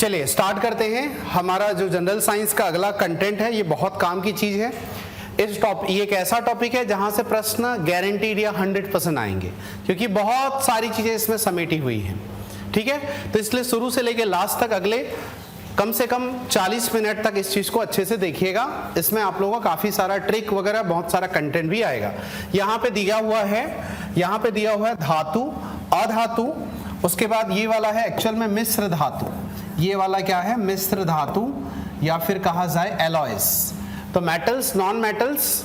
चलिए स्टार्ट करते हैं। हमारा जो जनरल साइंस का अगला कंटेंट है ये बहुत काम की चीज़ है। ये एक ऐसा टॉपिक है जहां से प्रश्न गारंटीड या 100% आएंगे, क्योंकि बहुत सारी चीज़ें इसमें समेटी हुई हैं। ठीक है, तो इसलिए शुरू से लेकर लास्ट तक अगले कम से कम 40 मिनट तक इस चीज़ को अच्छे से देखिएगा। इसमें आप लोगों को काफ़ी सारा ट्रिक वगैरह बहुत सारा कंटेंट भी आएगा। यहाँ पे दिया हुआ है धातु, अधातु, उसके बाद ये वाला है एक्चुअल में मिश्र धातु। ये वाला क्या है? मिश्र धातु, या फिर कहा जाए एलॉयस। तो मेटल्स, नॉन मेटल्स,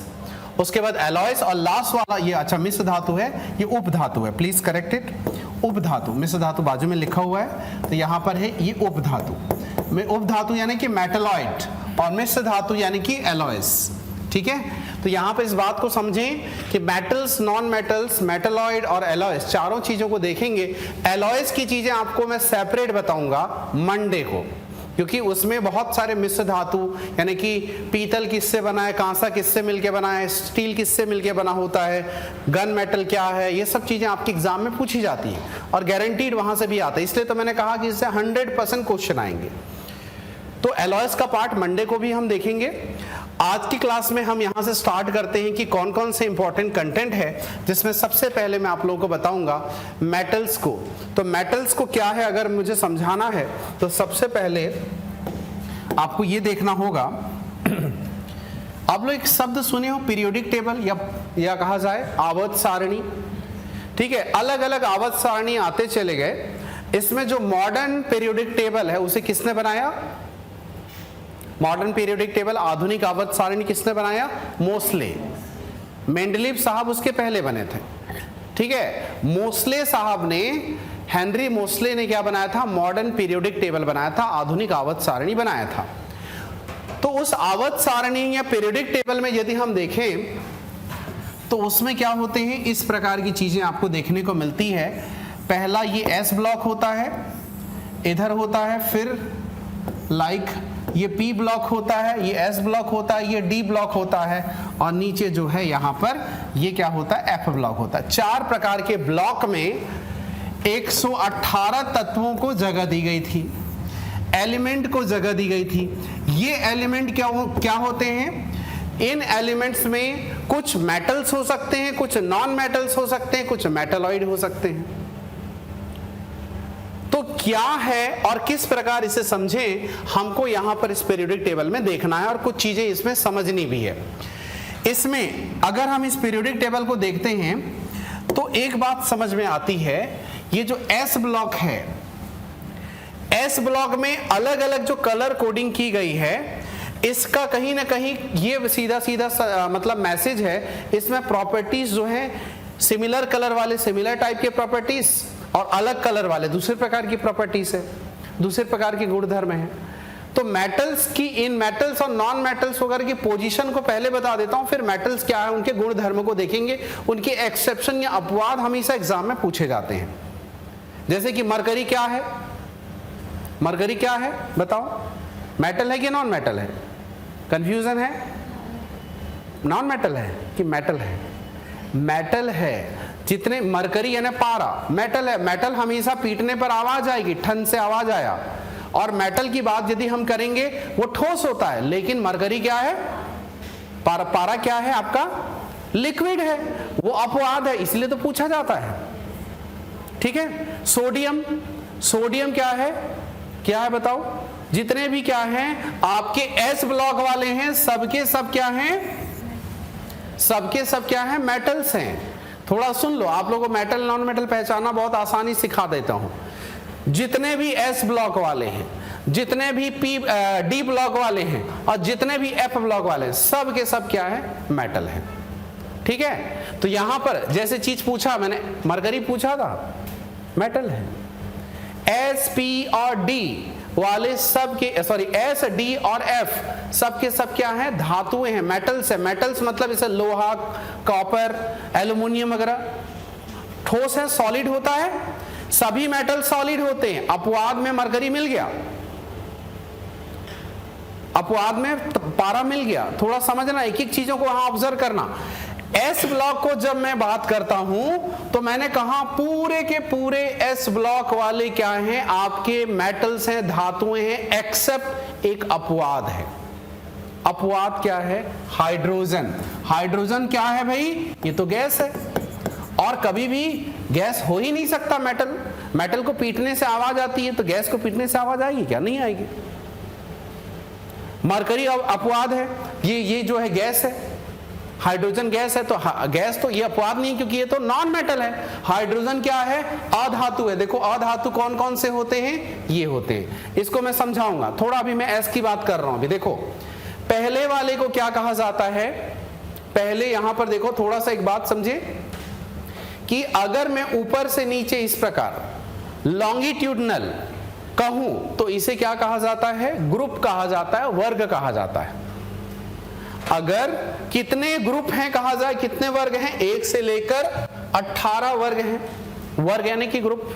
उसके बाद एलॉयस, और लास्ट वाला ये अच्छा मिश्र धातु है, ये उपधातु है। प्लीज करेक्ट इट, उपधातु। मिश्र धातु बाजू में लिखा हुआ है, तो यहाँ पर है ये उपधातु में। उपधातु यानी कि मेटलॉइड, और मिश्र धातु यानी कि एलॉयस। ठीक है, तो यहाँ पे इस बात को समझें कि मेटल्स, नॉन मेटल्स, मेटलॉइड और एलॉयस, चारों चीजों को देखेंगे। एलॉयस की चीजें आपको मैं सेपरेट बताऊंगा मंडे को, क्योंकि उसमें बहुत सारे मिश्र धातु, यानी कि पीतल किससे बना है, कांसा किससे मिलके बना है, स्टील किससे मिलके बना होता है, गन मेटल क्या है, ये सब चीजें आपके एग्जाम में पूछी जाती है और गारंटीड वहां से भी आता है। इसलिए तो मैंने कहा कि इससे 100% क्वेश्चन आएंगे। तो एलॉयस का पार्ट मंडे को भी हम देखेंगे। आज की क्लास में हम यहां से स्टार्ट करते हैं कि कौन कौन से इंपॉर्टेंट कंटेंट है, जिसमें सबसे पहले मैं आप लोगों को बताऊंगा मेटल्स को। तो मेटल्स को क्या है अगर मुझे समझाना है, तो सबसे पहले आपको ये देखना होगा। आप लोग एक शब्द सुने हो पीरियोडिक टेबल, या कहा जाए आवर्त सारणी। ठीक है, अलग अलग आवर्त सारणी आते चले गए। इसमें जो मॉडर्न पीरियोडिक टेबल है उसे किसने बनाया? मॉडर्न पीरियोडिक टेबल, आधुनिक आवर्त सारणी किसने बनाया? मोस्ले। मेंडलीव साहब उसके पहले बने थे। ठीक है, मोस्ले साहब ने, हेनरी मोस्ले ने क्या बनाया था? मॉडर्न पीरियोडिक टेबल बनाया था, आधुनिक आवर्त सारणी बनाया था। तो उस आवर्त सारणी या पीरियोडिक टेबल में यदि हम देखें तो उसमें क्या होते हैं, इस प्रकार की चीजें आपको देखने को मिलती है। पहला ये एस ब्लॉक होता है, इधर होता है, फिर लाइक ये पी ब्लॉक होता है, ये एस ब्लॉक होता है, ये डी ब्लॉक होता है, और नीचे जो है यहाँ पर ये क्या होता है? एफ ब्लॉक होता है। 4 प्रकार के ब्लॉक में 118 तत्वों को जगह दी गई थी, एलिमेंट को जगह दी गई थी। ये एलिमेंट क्या होते हैं? इन एलिमेंट्स में कुछ मेटल्स हो सकते हैं, कुछ नॉन मेटल्स हो सकते हैं, कुछ मेटलॉइड हो सकते हैं। तो क्या है और किस प्रकार इसे समझें, हमको यहां पर इस पीरियोडिक टेबल में देखना है, और कुछ चीजें इसमें समझनी भी है। इसमें अगर हम इस पीरियोडिक टेबल को देखते हैं तो एक बात समझ में आती है, ये जो एस ब्लॉक है, एस ब्लॉक में अलग अलग जो कलर कोडिंग की गई है, इसका कहीं ना कहीं ये सीधा सीधा मतलब मैसेज है। इसमें प्रॉपर्टीज जो है, सिमिलर कलर वाले सिमिलर टाइप के प्रॉपर्टीज, और अलग कलर वाले दूसरे प्रकार की प्रॉपर्टीज है, दूसरे प्रकार के गुणधर्म है। तो मेटल्स की, इन मेटल्स और नॉन मेटल्स वगैरह की पोजीशन को पहले बता देता हूं, फिर मेटल्स क्या है उनके गुणधर्म को देखेंगे। उनके एक्सेप्शन या अपवाद हमेशा एग्जाम में पूछे जाते हैं। जैसे कि मरकरी क्या है? मरकरी क्या है बताओ? मेटल है कि नॉन मेटल है? कंफ्यूजन है? नॉन मेटल है कि मेटल है? मेटल है। जितने मरकरी यानी पारा मेटल है। मेटल हमेशा पीटने पर आवाज आएगी, ठन से आवाज आया। और मेटल की बात यदि हम करेंगे वो ठोस होता है, लेकिन मरकरी क्या है? पारा क्या है आपका? लिक्विड है, वो अपवाद है, इसलिए तो पूछा जाता है। ठीक है, सोडियम, सोडियम क्या है? क्या है बताओ? जितने भी क्या हैं आपके एस ब्लॉक वाले हैं, सबके सब क्या हैं? सबके सब क्या हैं? मेटल्स हैं। थोड़ा सुन लो, आप लोगों को मेटल नॉन मेटल पहचानना बहुत आसानी सिखा देता हूं। जितने भी एस ब्लॉक वाले हैं, जितने भी डी ब्लॉक वाले हैं, और जितने भी एफ ब्लॉक वाले हैं, सब के सब क्या है? मेटल है। ठीक है, तो यहां पर जैसे चीज पूछा मैंने, मरकरी पूछा था, मेटल है। एस, पी और डी वाले सब के, सॉरी एस, डी और एफ सब के सब क्या है? धातुएं हैं, मेटल्स है। मेटल्स मतलब इसे लोहा, कॉपर, एल्युमिनियम वगैरह। ठोस है, सॉलिड होता है, सभी मेटल सॉलिड होते हैं। अपवाद में मरकरी मिल गया, अपवाद में पारा मिल गया। थोड़ा समझना, एक एक चीजों को वहां ऑब्जर्व करना। एस ब्लॉक को जब मैं बात करता हूं तो मैंने कहा पूरे के पूरे एस ब्लॉक वाले क्या हैं, आपके मेटल्स हैं, धातुएं हैं, एक्सेप्ट एक अपवाद है। अपवाद क्या है? हाइड्रोजन। हाइड्रोजन क्या है भाई? ये तो गैस है, और कभी भी गैस हो ही नहीं सकता। मेटल को पीटने से आवाज आती है, तो गैस को पीटने से आवाज आएगी क्या? नहीं आएगी। मरकरी अपवाद है, ये जो है गैस है, हाइड्रोजन गैस है, तो गैस तो ये अपवाद नहीं, क्योंकि ये तो नॉन मेटल है। हाइड्रोजन क्या है? अधातु है। देखो अधातु कौन कौन से होते हैं? ये होते हैं। इसको मैं समझाऊंगा थोड़ा, अभी मैं एस की बात कर रहा हूं। अभी देखो पहले वाले को क्या कहा जाता है? पहले यहां पर देखो थोड़ा सा एक बात समझे कि अगर मैं ऊपर से नीचे इस प्रकार लॉन्गिट्यूडनल कहूं तो इसे क्या कहा जाता है? ग्रुप कहा जाता है, वर्ग कहा जाता है। अगर कितने ग्रुप हैं कहा जाए, कितने वर्ग हैं? 1 से लेकर 18 वर्ग हैं। वर्ग यानी कि ग्रुप।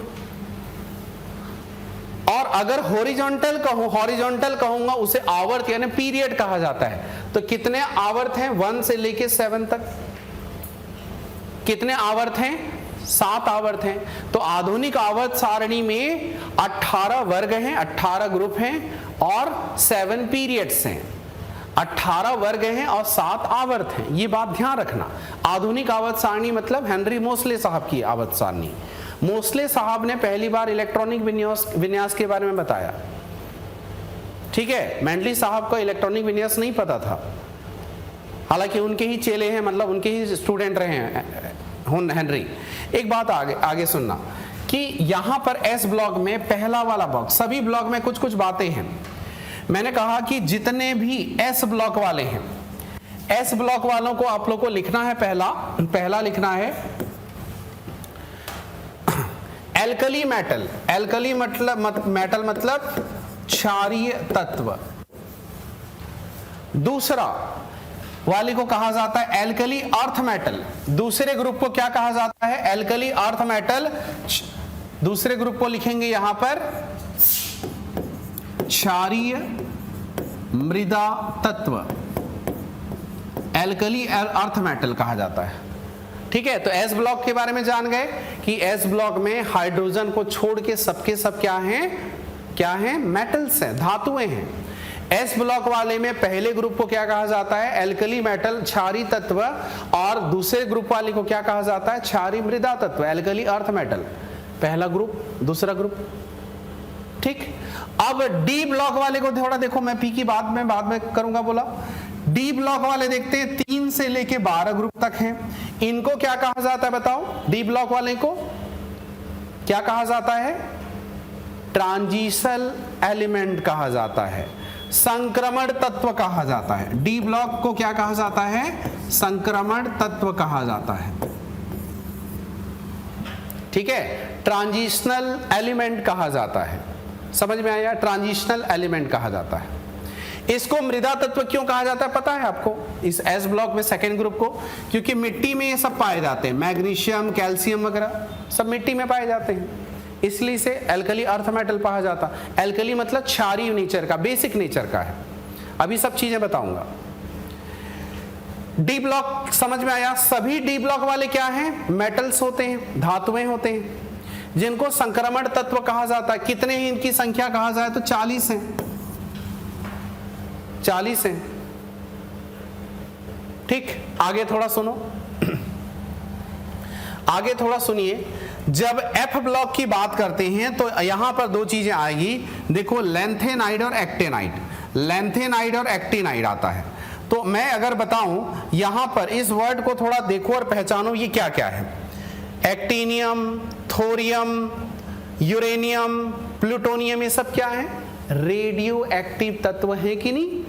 और अगर हॉरिजॉन्टल कहूंगा उसे आवर्त यानी पीरियड कहा जाता है। तो कितने आवर्त हैं? 1 से लेकर 7 तक। कितने आवर्त हैं? 7 आवर्त हैं। तो आधुनिक आवर्त सारणी में 18 वर्ग हैं, 18 ग्रुप हैं और 7 पीरियड्स हैं। 18 वर्ग हैं और 7 आवर्त हैं। ये बात ध्यान रखना। आधुनिक आवर्त सारणी मतलब हेनरी मोसले साहब की आवर्त सारणी। मोसले साहब ने पहली बार इलेक्ट्रॉनिक विन्यास के बारे में बताया। ठीक है, मेंडली साहब को इलेक्ट्रॉनिक विन्यास नहीं पता था, हालांकि उनके ही चेले हैं, मतलब उनके ही स्टूडेंट रहे हैं हेनरी। एक बात आगे सुनना कि यहां पर एस ब्लॉक में पहला वाला बॉक्स, सभी ब्लॉक में कुछ कुछ बातें हैं। मैंने कहा कि जितने भी एस ब्लॉक वाले हैं, एस ब्लॉक वालों को आप लोग को लिखना है, पहला लिखना है एल्कली मेटल। एल्कली मेटल मतलब क्षारीय तत्व। दूसरा वाले को कहा जाता है एल्कली अर्थ मेटल। दूसरे ग्रुप को क्या कहा जाता है? Alkali earth metal. दूसरे ग्रुप को लिखेंगे यहां पर क्षारीय मृदा तत्व, एल्कली अर्थ मेटल कहा जाता है। ठीक है, तो एस ब्लॉक के बारे में जान गए कि एस ब्लॉक में हाइड्रोजन को छोड़ के सबके सब क्या हैं? मेटल्स हैं, धातुएं हैं। एस ब्लॉक वाले में पहले ग्रुप को क्या कहा जाता है? एल्कली मेटल, क्षारीय तत्व। और दूसरे ग्रुप वाले को क्या कहा जाता है? क्षारीय मृदा तत्व, एल्कली अर्थ मेटल। पहला ग्रुप, दूसरा ग्रुप। ठीक, अब डी ब्लॉक वाले को थोड़ा देखो, मैं पी की बाद में करूंगा बोला। डी ब्लॉक वाले देखते हैं 3 से लेके 12 ग्रुप तक हैं। इनको क्या कहा जाता है बताओ? डी ब्लॉक वाले को क्या कहा जाता है? ट्रांजिशनल एलिमेंट कहा जाता है, संक्रमण तत्व कहा जाता है। डी ब्लॉक को क्या कहा जाता है? संक्रमण तत्व कहा जाता है। ठीक है, ट्रांजिशनल एलिमेंट कहा जाता है। समझ में आया? ट्रांजिशनल एलिमेंट कहा जाता है। इसको मृदा तत्व क्यों कहा जाता है पता है आपको? इस एस ब्लॉक में सेकेंड ग्रुप को, क्योंकि मिट्टी में ये सब पाए जाते हैं, मैग्नीशियम, कैल्शियम वगैरह सब मिट्टी में पाए जाते हैं, इसलिए इसे एल्कली अर्थ मेटल कहा जाता। एल्कली मतलब क्षारीय नेचर का, बेसिक नेचर का है। अभी सब चीजें बताऊंगा। डी ब्लॉक समझ में आया? सभी डी ब्लॉक वाले क्या हैं? मेटल्स होते हैं, धातुएं होते हैं, जिनको संक्रमण तत्व कहा जाता है। कितने ही इनकी संख्या कहा जाए तो 40 हैं, 40 हैं। ठीक, आगे थोड़ा सुनो, आगे थोड़ा सुनिए। जब एफ ब्लॉक की बात करते हैं तो यहां पर 2 चीजें आएगी। देखो लैंथेनाइड और एक्टेनाइड, लैंथेनाइड और एक्टिनाइड आता है। तो मैं अगर बताऊं यहां पर इस वर्ड को थोड़ा देखो और पहचानो, ये क्या क्या है? एक्टिनियम, थोरियम, यूरेनियम, प्लूटोनियम, ये सब क्या है? रेडियो एक्टिव तत्व है कि नहीं?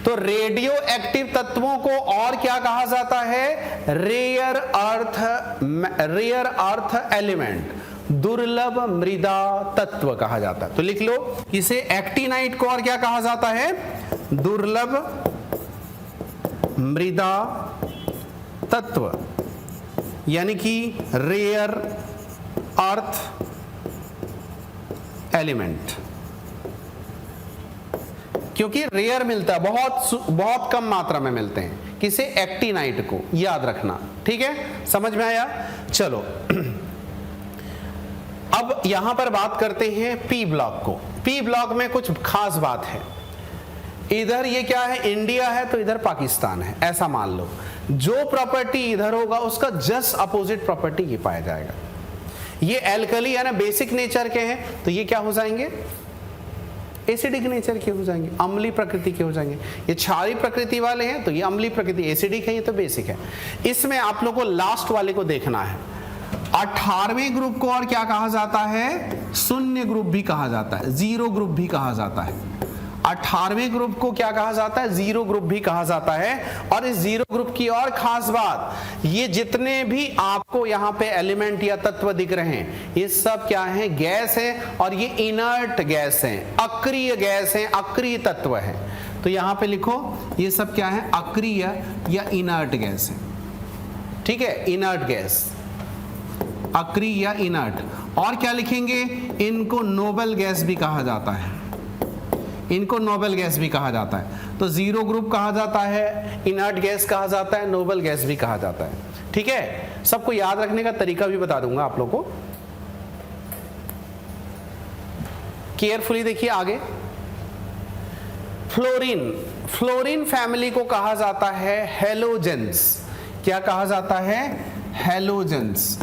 तो रेडियो एक्टिव तत्वों को और क्या कहा जाता है? रेयर अर्थ एलिमेंट, दुर्लभ मृदा तत्व कहा जाता है। तो लिख लो इसे, एक्टिनाइड को और क्या कहा जाता है? दुर्लभ मृदा तत्व, यानी कि रेयर अर्थ एलिमेंट। क्योंकि रेयर मिलता है, बहुत कम मात्रा में मिलते हैं। किसे? एक्टिनाइट को, याद रखना। ठीक है, समझ में आया? चलो अब यहां पर बात करते हैं पी ब्लॉक को। पी ब्लॉक में कुछ खास बात है। इधर ये क्या है? इंडिया है, तो इधर पाकिस्तान है, ऐसा मान लो। जो प्रॉपर्टी इधर होगा उसका जस्ट अपोजिट प्रॉपर्टी ये पाया जाएगा। ये एल्कली है ना, बेसिक नेचर के हैं, तो ये क्या हो जाएंगे? एसिडिक नेचर के हो जाएंगे, अम्लीय प्रकृति के हो जाएंगे। ये क्षारीय प्रकृति वाले हैं तो ये अम्लीय प्रकृति, एसिडिक है ये तो बेसिक है। इसमें आप लोगों को लास्ट वाले को देखना है। 18वें ग्रुप को और क्या कहा जाता है? शून्य ग्रुप भी कहा जाता है, जीरो ग्रुप भी कहा जाता है। 18वें ग्रुप को क्या कहा जाता है? जीरो ग्रुप भी कहा जाता है। और इस जीरो ग्रुप की और खास बात, ये जितने भी आपको यहाँ पे एलिमेंट या तत्व दिख रहे हैं, ये सब क्या है? गैस है, और ये इनर्ट गैस है, अक्रिय गैस है, अक्रिय तत्व है। तो यहाँ पे लिखो ये सब क्या है? अक्रिय या इनर्ट गैस है। ठीक है, इनर्ट गैस, अक्रिय या इनर्ट। और क्या लिखेंगे? इनको नोबल गैस भी कहा जाता है, इनको नोबल गैस भी कहा जाता है। तो जीरो ग्रुप कहा जाता है, इनर्ट गैस कहा जाता है, नोबल गैस भी कहा जाता है। ठीक है, सबको याद रखने का तरीका भी बता दूंगा आप लोगों को। केयरफुली देखिए आगे। फ्लोरीन, फ्लोरीन फैमिली को कहा जाता है हेलोजेंस। क्या कहा जाता है? हेलोजेंस।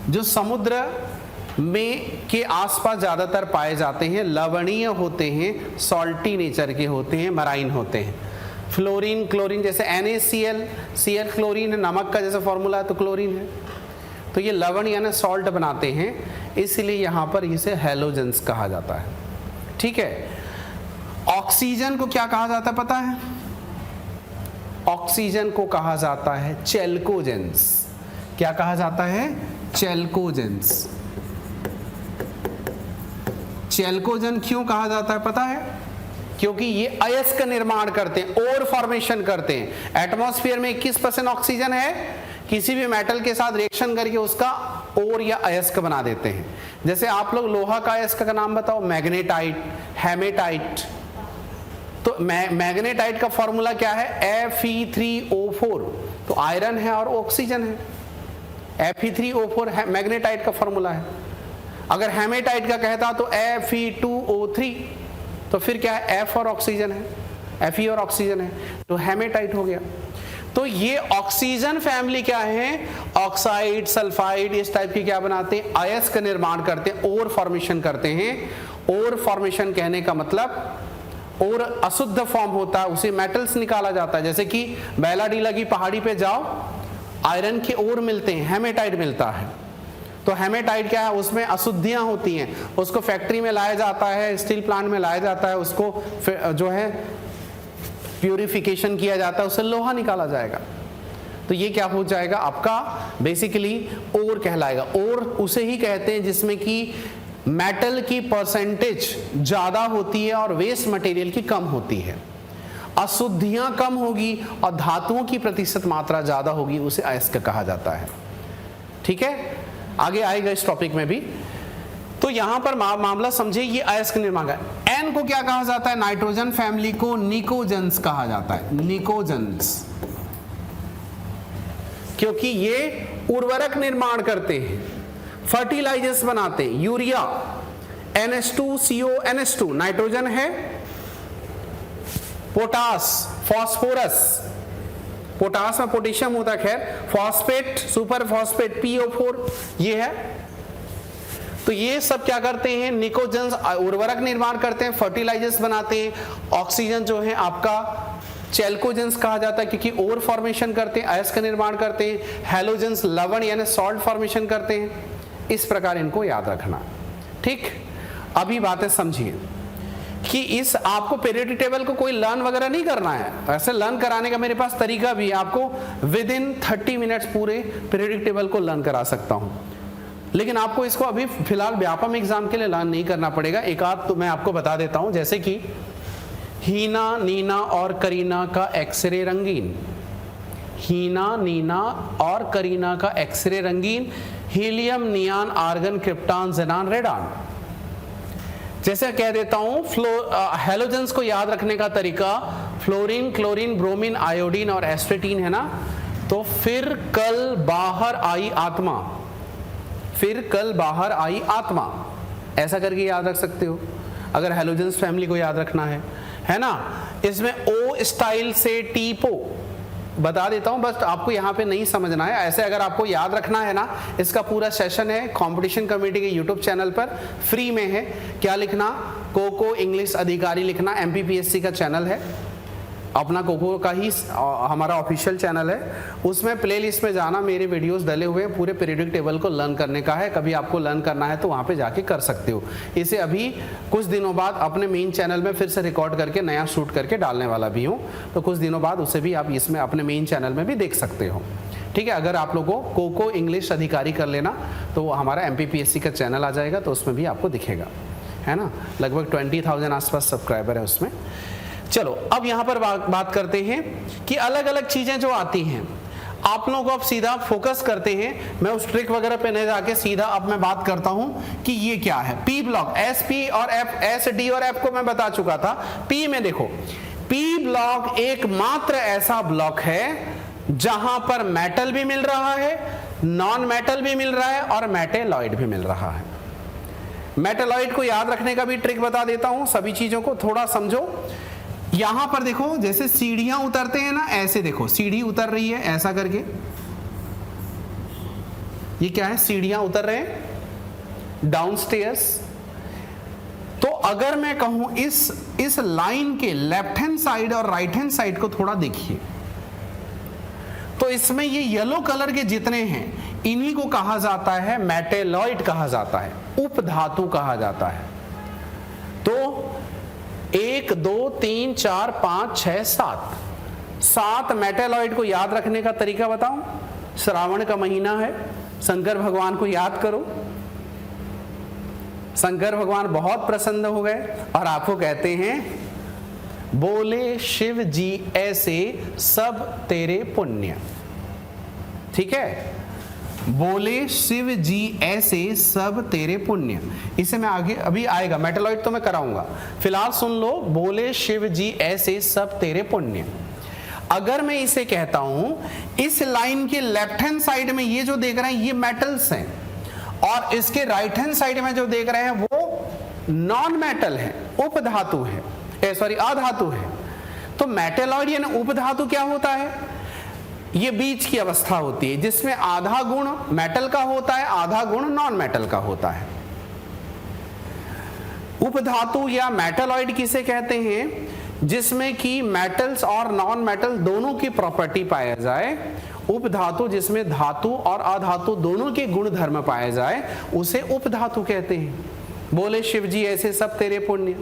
जो समुद्र में के आसपास ज्यादातर पाए जाते हैं, लवणीय होते हैं, सॉल्टी नेचर के होते हैं, मराइन होते हैं। फ्लोरीन, क्लोरीन, जैसे NaCl, Cl क्लोरीन है, नमक का जैसे फॉर्मूला है तो क्लोरीन है। तो ये लवण यानी सॉल्ट बनाते हैं, इसलिए यहां पर इसे हेलोजेंस कहा जाता है। ठीक है, ऑक्सीजन को क्या कहा जाता है पता है? ऑक्सीजन को कहा जाता है चेल्कोजेंस। क्या कहा जाता है? चेल्कोजेंस। चेल्कोजन क्यों कहा जाता है पता है? क्योंकि ये अयस्क निर्माण करते हैं, ओर फॉर्मेशन करते हैं। एटमॉस्फेयर में 21% ऑक्सीजन है, किसी भी मेटल के साथ रिएक्शन करके उसका ओर या अयस्क बना देते हैं। जैसे आप लोग लोहा का अयस्क का नाम बताओ, मैग्नेटाइट, हेमेटाइट। तो मैग्नेटाइट का फॉर्मूला क्या है? Fe3O4। तो आयरन है और ऑक्सीजन है, Fe3O4 है, मैग्नेटाइट का फॉर्मूला है। अगर हेमेटाइट का कहता तो Fe2O3, तो फिर क्या है? F और ऑक्सीजन है, Fe और ऑक्सीजन है, तो हेमेटाइट हो गया। तो ये ऑक्सीजन फैमिली क्या है? ऑक्साइड, सल्फाइड, इस टाइप की क्या बनाते हैं? अयस्क निर्माण करते हैं, ओर फॉर्मेशन करते हैं। ओर फॉर्मेशन कहने का मतलब और अशुद्ध फॉर्म होता है, उसे मेटल्स निकाला जाता है। जैसे कि बैलाडीला की पहाड़ी पे जाओ, आयरन के ओर मिलते हैं, हेमेटाइट मिलता है। तो हेमेटाइट क्या है? उसमें अशुद्धियां होती हैं, उसको फैक्ट्री में लाया जाता है, स्टील प्लांट में लाया जाता है, उसको जो है प्यूरिफिकेशन किया जाता है, उससे लोहा निकाला जाएगा। तो ये क्या हो जाएगा? आपका बेसिकली ओर कहलाएगा। ओर उसे ही कहते हैं जिसमें कि मेटल की परसेंटेज ज्यादा होती है और वेस्ट मटेरियल की कम होती है, अशुद्धियां कम होगी और धातुओं की प्रतिशत मात्रा ज्यादा होगी, उसे अयस्क कहा जाता है। ठीक है, आगे आएगा इस टॉपिक में भी। तो यहां पर मामला समझे, ये अयस्क निर्माण है। एन को क्या कहा जाता है? नाइट्रोजन फैमिली को निकोजेंस कहा जाता है, निकोजेंस, क्योंकि ये उर्वरक निर्माण करते हैं, फर्टिलाइजर्स बनाते हैं। यूरिया NH2CO नाइट्रोजन है, पोटास, फॉस्फोरस, पोटास में पोटेशियम होता है, खैर, फॉस्फेट, सुपर फॉस्फेट PO4 ये है। तो ये सब क्या करते हैं? निकोजेंस, उर्वरक निर्माण करते हैं, फर्टिलाइजर्स बनाते हैं। ऑक्सीजन जो है आपका चेल्कोजेंस कहा जाता है, क्योंकि ओर फॉर्मेशन करते हैं, अयस्क निर्माण करते हैं। हेलोजेंस लवण यानी सॉल्ट फॉर्मेशन करते हैं। इस प्रकार इनको याद रखना। ठीक, अभी बातें समझिए कि इस आपको पीरियोडिक टेबल को कोई लर्न वगैरह नहीं करना है। ऐसे लर्न कराने का मेरे पास तरीका भी है, आपको विद इन 30 मिनट्स पूरे पीरियोडिक टेबल को लर्न करा सकता हूं। लेकिन आपको इसको अभी फिलहाल व्यापम एग्जाम के लिए लर्न नहीं करना पड़ेगा। एक आध तो मैं आपको बता देता हूं, जैसे कि हीना, नीना और करीना का एक्सरे रंगीन। हीना, नीना और करीना का एक्सरे रंगीन। Helium, neon, argon, krypton, xenon, radon. जैसे कह देता हूं हेलोजेंस को याद रखने का तरीका फ्लोरीन, क्लोरीन, ब्रोमीन, आयोडीन और एस्टेटीन है ना। तो फिर कल बाहर आई आत्मा, फिर कल बाहर आई आत्मा, ऐसा करके याद रख सकते हो अगर हेलोजेंस फैमिली को याद रखना है ना। इसमें ओ स्टाइल से टीपो बता देता हूं, बस आपको यहां पे नहीं समझना है। ऐसे अगर आपको याद रखना है ना, इसका पूरा सेशन है कंपटीशन कमेटी के यूट्यूब चैनल पर, फ्री में है। क्या लिखना, कोको इंग्लिश अधिकारी लिखना, एमपीपीएससी का चैनल है अपना, कोको का ही हमारा ऑफिशियल चैनल है। उसमें प्लेलिस्ट में जाना, मेरे वीडियोस डले हुए हैं, पूरे पीरियोडिक टेबल को लर्न करने का है। कभी आपको लर्न करना है तो वहाँ पे जाके कर सकते हो। इसे अभी कुछ दिनों बाद अपने मेन चैनल में फिर से रिकॉर्ड करके नया शूट करके डालने वाला भी हूँ, तो कुछ दिनों बाद उसे भी आप इसमें अपने मेन चैनल में भी देख सकते हो। ठीक है, अगर आप लोगों को कोको इंग्लिश अधिकारी कर लेना तो हमारा एमपीपीएससी का चैनल आ जाएगा, तो उसमें भी आपको दिखेगा, है ना। लगभग 20,000 आसपास सब्सक्राइबर है उसमें। चलो अब यहां पर बात करते हैं कि अलग अलग चीजें जो आती हैं, आप लोगों को अब सीधा फोकस करते हैं। मैं उस ट्रिक वगैरह पे नहीं जाके सीधा अब मैं बात करता हूं कि ये क्या है। पी ब्लॉक, एस पी और एफ, एस डी और एफ को मैं बता चुका था। पी में देखो, पी ब्लॉक एकमात्र ऐसा ब्लॉक है जहां पर मेटल भी मिल रहा है, नॉन मेटल भी मिल रहा है और मेटेलॉइड भी मिल रहा है। मेटेलॉइड को याद रखने का भी ट्रिक बता देता हूं, सभी चीजों को थोड़ा समझो। यहां पर देखो, जैसे सीढ़ियां उतरते हैं ना, ऐसे देखो सीढ़ी उतर रही है ऐसा करके, ये क्या है, सीढ़ियां उतर रहे हैं डाउनस्टेयर्स। तो अगर मैं कहूं इस लाइन के लेफ्ट हैंड साइड और राइट हैंड साइड को थोड़ा देखिए, तो इसमें ये येलो कलर के जितने हैं इन्हीं को कहा जाता है मेटेलॉइड कहा जाता है, उपधातु कहा जाता है। तो 1 2 3 4 5 6 7 मेटेलॉइड को याद रखने का तरीका बताऊं। श्रावण का महीना है, शंकर भगवान को याद करो। शंकर भगवान बहुत प्रसन्न हो गए और आपको कहते हैं, बोले शिव जी ऐसे सब तेरे पुण्य। ठीक है, बोले शिव जी ऐसे सब तेरे पुण्य। इसे मैं आगे अभी आएगा, मेटेलॉइड तो मैं कराऊंगा, फिलहाल सुन लो, बोले शिव जी ऐसे सब तेरे पुण्य। अगर मैं इसे कहता हूं, इस लाइन के लेफ्ट हैंड साइड में ये जो देख रहे हैं ये मेटल्स हैं, और इसके राइट हैंड साइड में जो देख रहे हैं वो नॉन मेटल है, उपधातु है, सॉरी अधातु है। तो मेटेलॉइड यानी उपधातु क्या होता है, ये बीच की अवस्था होती है जिसमें आधा गुण मेटल का होता है, आधा गुण नॉन मेटल का होता है। उपधातु या मेटेलॉइड किसे कहते हैं, जिसमें कि मेटल्स और नॉन मेटल दोनों की प्रॉपर्टी पाया जाए। उपधातु जिसमें धातु और अधातु दोनों के गुण धर्म पाए जाए, उसे उपधातु कहते हैं। बोले शिव जी ऐसे सब तेरे पुण्य।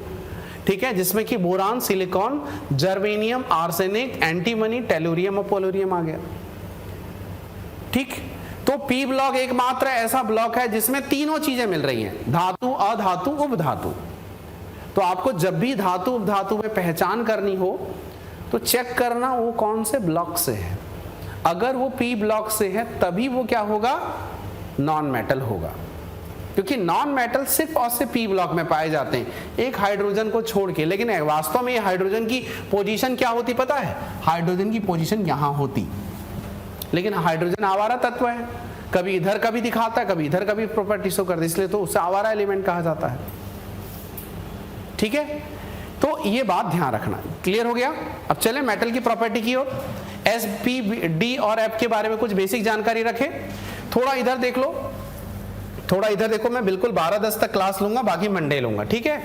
ठीक है, जिसमें कि boron, silicon, germanium, arsenic, antimony, tellurium और पोलोरियम आ गया। ठीक, तो पी ब्लॉक एकमात्र ऐसा ब्लॉक है जिसमें तीनों चीजें मिल रही हैं, धातु, अधातु, उपधातु। तो आपको जब भी धातु उपधातु में पहचान करनी हो तो चेक करना वो कौन से ब्लॉक से है। अगर वो पी ब्लॉक से है तभी वो क्या होगा, नॉन मेटल होगा, क्योंकि नॉन मेटल सिर्फ और सिर्फ पी ब्लॉक में पाए जाते हैं, एक हाइड्रोजन को छोड़ के। लेकिन वास्तव में ये हाइड्रोजन की पोजीशन क्या होती पता है, हाइड्रोजन की पोजीशन यहां होती, लेकिन हाइड्रोजन आवारा तत्व है, कभी इधर कभी दिखाता है, कभी इधर कभी प्रॉपर्टी शो करता है, इसलिए तो उसे आवारा एलिमेंट कहा जाता है। ठीक है, तो ये बात ध्यान रखना। क्लियर हो गया। अब चले मेटल की प्रॉपर्टी की ओर। एस, पी, डी और एफ के बारे में कुछ बेसिक जानकारी रखें। थोड़ा इधर देख लो, थोड़ा इधर देखो, मैं बिल्कुल 12-10 तक क्लास लूंगा, बाकी मंडे लूंगा। ठीक है,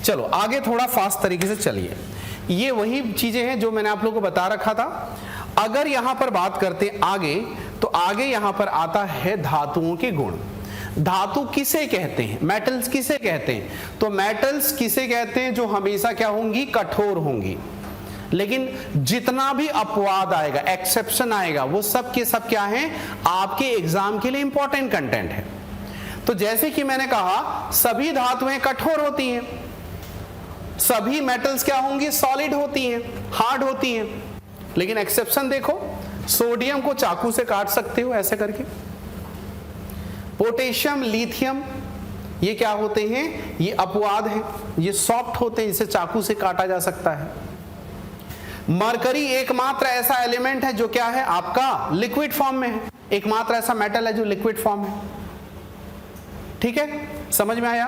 चलो आगे थोड़ा फास्ट तरीके से चलिए। ये वही चीजें हैं जो मैंने आप लोगों को बता रखा था। अगर यहां पर बात करते हैं आगे, तो आगे यहां पर आता है धातुओं के गुण। धातु किसे कहते हैं, मेटल्स किसे कहते हैं, तो मेटल्स किसे कहते हैं जो हमेशा क्या होंगी, कठोर होंगी। लेकिन जितना भी अपवाद आएगा, एक्सेप्शन आएगा, वो सब के सब क्या हैं, आपके एग्जाम के लिए इंपॉर्टेंट कंटेंट है। तो जैसे कि मैंने कहा, सभी धातुएं कठोर होती हैं, सभी मेटल्स क्या होंगी, सॉलिड होती हैं, हार्ड होती हैं। लेकिन एक्सेप्शन देखो, सोडियम को चाकू से काट सकते हो ऐसे करके, पोटेशियम, लिथियम ये क्या होते हैं, ये अपवाद हैं, ये सॉफ्ट होते हैं, इसे चाकू से काटा जा सकता है। मरकरी एकमात्र ऐसा एलिमेंट है जो क्या है, आपका लिक्विड फॉर्म में है, एकमात्र ऐसा मेटल है जो लिक्विड फॉर्म है। ठीक है, समझ में आया।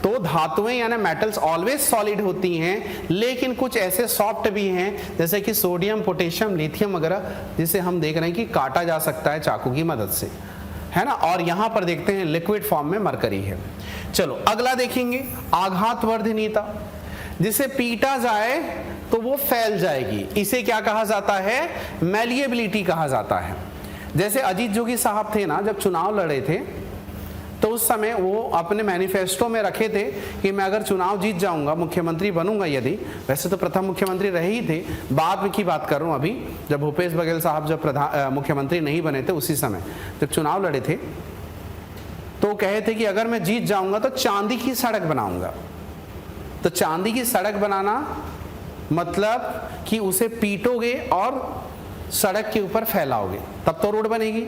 तो धातुएं यानी मेटल्स ऑलवेज सॉलिड होती हैं, लेकिन कुछ ऐसे सॉफ्ट भी हैं जैसे कि सोडियम, पोटेशियम, लिथियम वगैरह, जिसे हम देख रहे हैं कि काटा जा सकता है चाकू की मदद से, है ना। और यहां पर देखते हैं लिक्विड फॉर्म में मरकरी है। चलो अगला देखेंगे, आघातवर्धनीयता। जिसे पीटा जाए तो वो फैल जाएगी, इसे क्या कहा जाता है, मैलिएबिलिटी कहा जाता है। जैसे अजीत जोगी साहब थे ना, जब चुनाव लड़े थे तो उस समय वो अपने मैनिफेस्टो में रखे थे कि मैं अगर चुनाव जीत जाऊंगा, मुख्यमंत्री बनूंगा यदि, वैसे तो प्रथम मुख्यमंत्री रहे ही थे, बाद में की बात कर रहा हूं, अभी जब भूपेश बघेल साहब जब मुख्यमंत्री नहीं बने थे, उसी समय जब चुनाव लड़े थे, तो कहे थे कि अगर मैं जीत जाऊंगा तो चांदी की सड़क बनाऊंगा। तो चांदी की सड़क बनाना मतलब कि उसे पीटोगे और सड़क के ऊपर फैलाओगे, तब तो रोड बनेगी।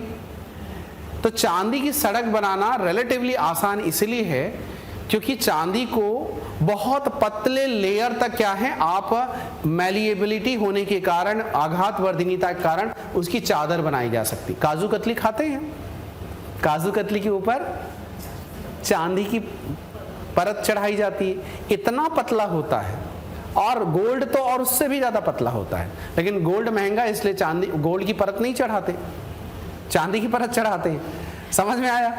तो चांदी की सड़क बनाना रिलेटिवली आसान इसलिए है क्योंकि चांदी को बहुत पतले लेयर तक क्या है, आप मैलिएबिलिटी होने के कारण, आघातवर्धनीयता के कारण उसकी चादर बनाई जा सकती। काजू कतली खाते हैं, काजू कतली के ऊपर चांदी की परत चढ़ाई जाती है, इतना पतला होता है। और गोल्ड तो और उससे भी ज्यादा पतला होता है, लेकिन गोल्ड महंगा इसलिए चांदी, गोल्ड की परत नहीं चढ़ाते, चांदी की परत चढ़ाते हैं। समझ में आया।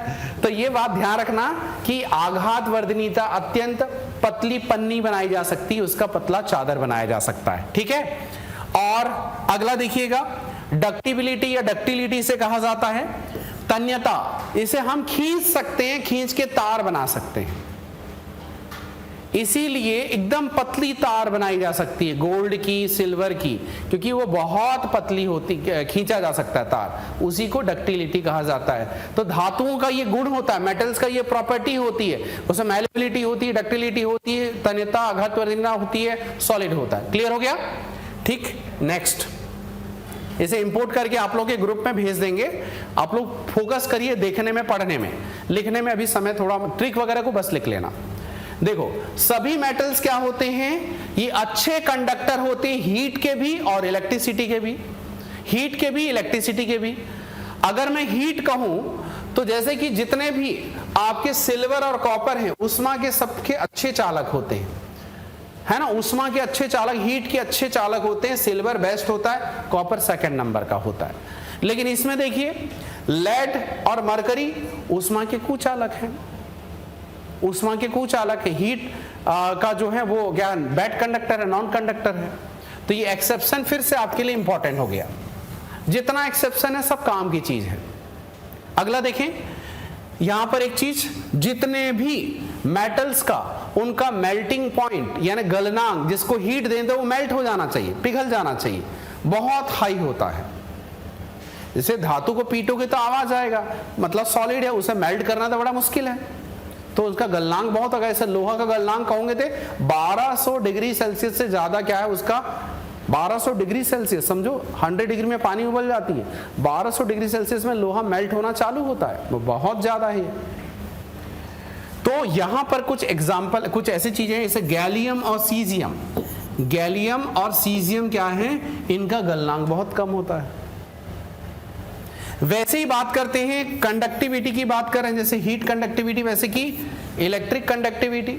तो ये बात ध्यान रखना कि आघातवर्धनीयता अत्यंत पतली पन्नी बनाई जा सकती है, उसका पतला चादर बनाया जा सकता है। ठीक है। और अगला देखिएगा, डक्टिबिलिटी या डक्टिलिटी से कहा जाता है तन्यता। इसे हम खींच सकते हैं, खींच के तार बना सकते हैं, इसीलिए एकदम पतली तार बनाई जा सकती है गोल्ड की, सिल्वर की, क्योंकि वो बहुत पतली होती, खींचा जा सकता है तार, उसी को डक्टिलिटी कहा जाता है। तो धातुओं का ये गुण होता है, मेटल्स का ये प्रॉपर्टी होती है, उसमें मैलिएबिलिटी होती है, डक्टिलिटी होती है, तन्यता, आघातवर्धनीयता होती है, सॉलिड होता है। क्लियर हो गया। ठीक, नेक्स्ट, इसे इंपोर्ट करके आप लोग के ग्रुप में भेज देंगे। आप लोग फोकस करिए देखने में, पढ़ने में, लिखने में अभी समय थोड़ा, ट्रिक वगैरह को बस लिख लेना। देखो, सभी मेटल्स क्या होते हैं, ये अच्छे कंडक्टर होते हैं, हीट के भी और इलेक्ट्रिसिटी के भी, हीट के भी, इलेक्ट्रिसिटी के भी। अगर मैं हीट कहूं तो जैसे कि जितने भी आपके सिल्वर और कॉपर हैं, उष्मा के सबके अच्छे चालक होते हैं, है ना। उष्मा के अच्छे चालक, हीट के अच्छे चालक होते हैं। सिल्वर बेस्ट होता है, कॉपर सेकंड नंबर का होता है। लेकिन इसमें देखिए, लेड और मरकरी उष्मा के कुचालक हैं, उष्मा के कुचालक है। हीट का जो है वो क्या बैड कंडक्टर है, नॉन कंडक्टर है। तो ये एक्सेप्शन फिर से आपके लिए इंपॉर्टेंट हो गया। जितना एक्सेप्शन है सब काम की चीज है। अगला देखें, यहां पर एक चीज, जितने भी मेटल्स का उनका मेल्टिंग पॉइंट यानी गलनांक, जिसको हीट दें तो वो मेल्ट हो जाना चाहिए, पिघल जाना चाहिए, बहुत हाई होता है। जैसे धातु को पीटोगे तो आवाज आएगा, मतलब सॉलिड है, उसे मेल्ट करना तो बड़ा मुश्किल है, तो उसका गलनांक बहुत होगा। ऐसे लोहा का गलनांक कहोगे थे 1200 डिग्री सेल्सियस से ज्यादा क्या है उसका, 1200 डिग्री सेल्सियस, समझो 100 डिग्री में पानी उबल जाती है, 1200 डिग्री सेल्सियस में लोहा मेल्ट होना चालू होता है, वो बहुत ज्यादा है। तो यहां पर कुछ एग्जाम्पल, कुछ ऐसी चीजें हैं जैसे गैलियम और सीजियम। गैलियम और सीजियम क्या है, इनका गलनांक बहुत कम होता है। वैसे ही बात करते हैं, कंडक्टिविटी की बात कर रहे हैं, जैसे हीट कंडक्टिविटी, वैसे कि इलेक्ट्रिक कंडक्टिविटी।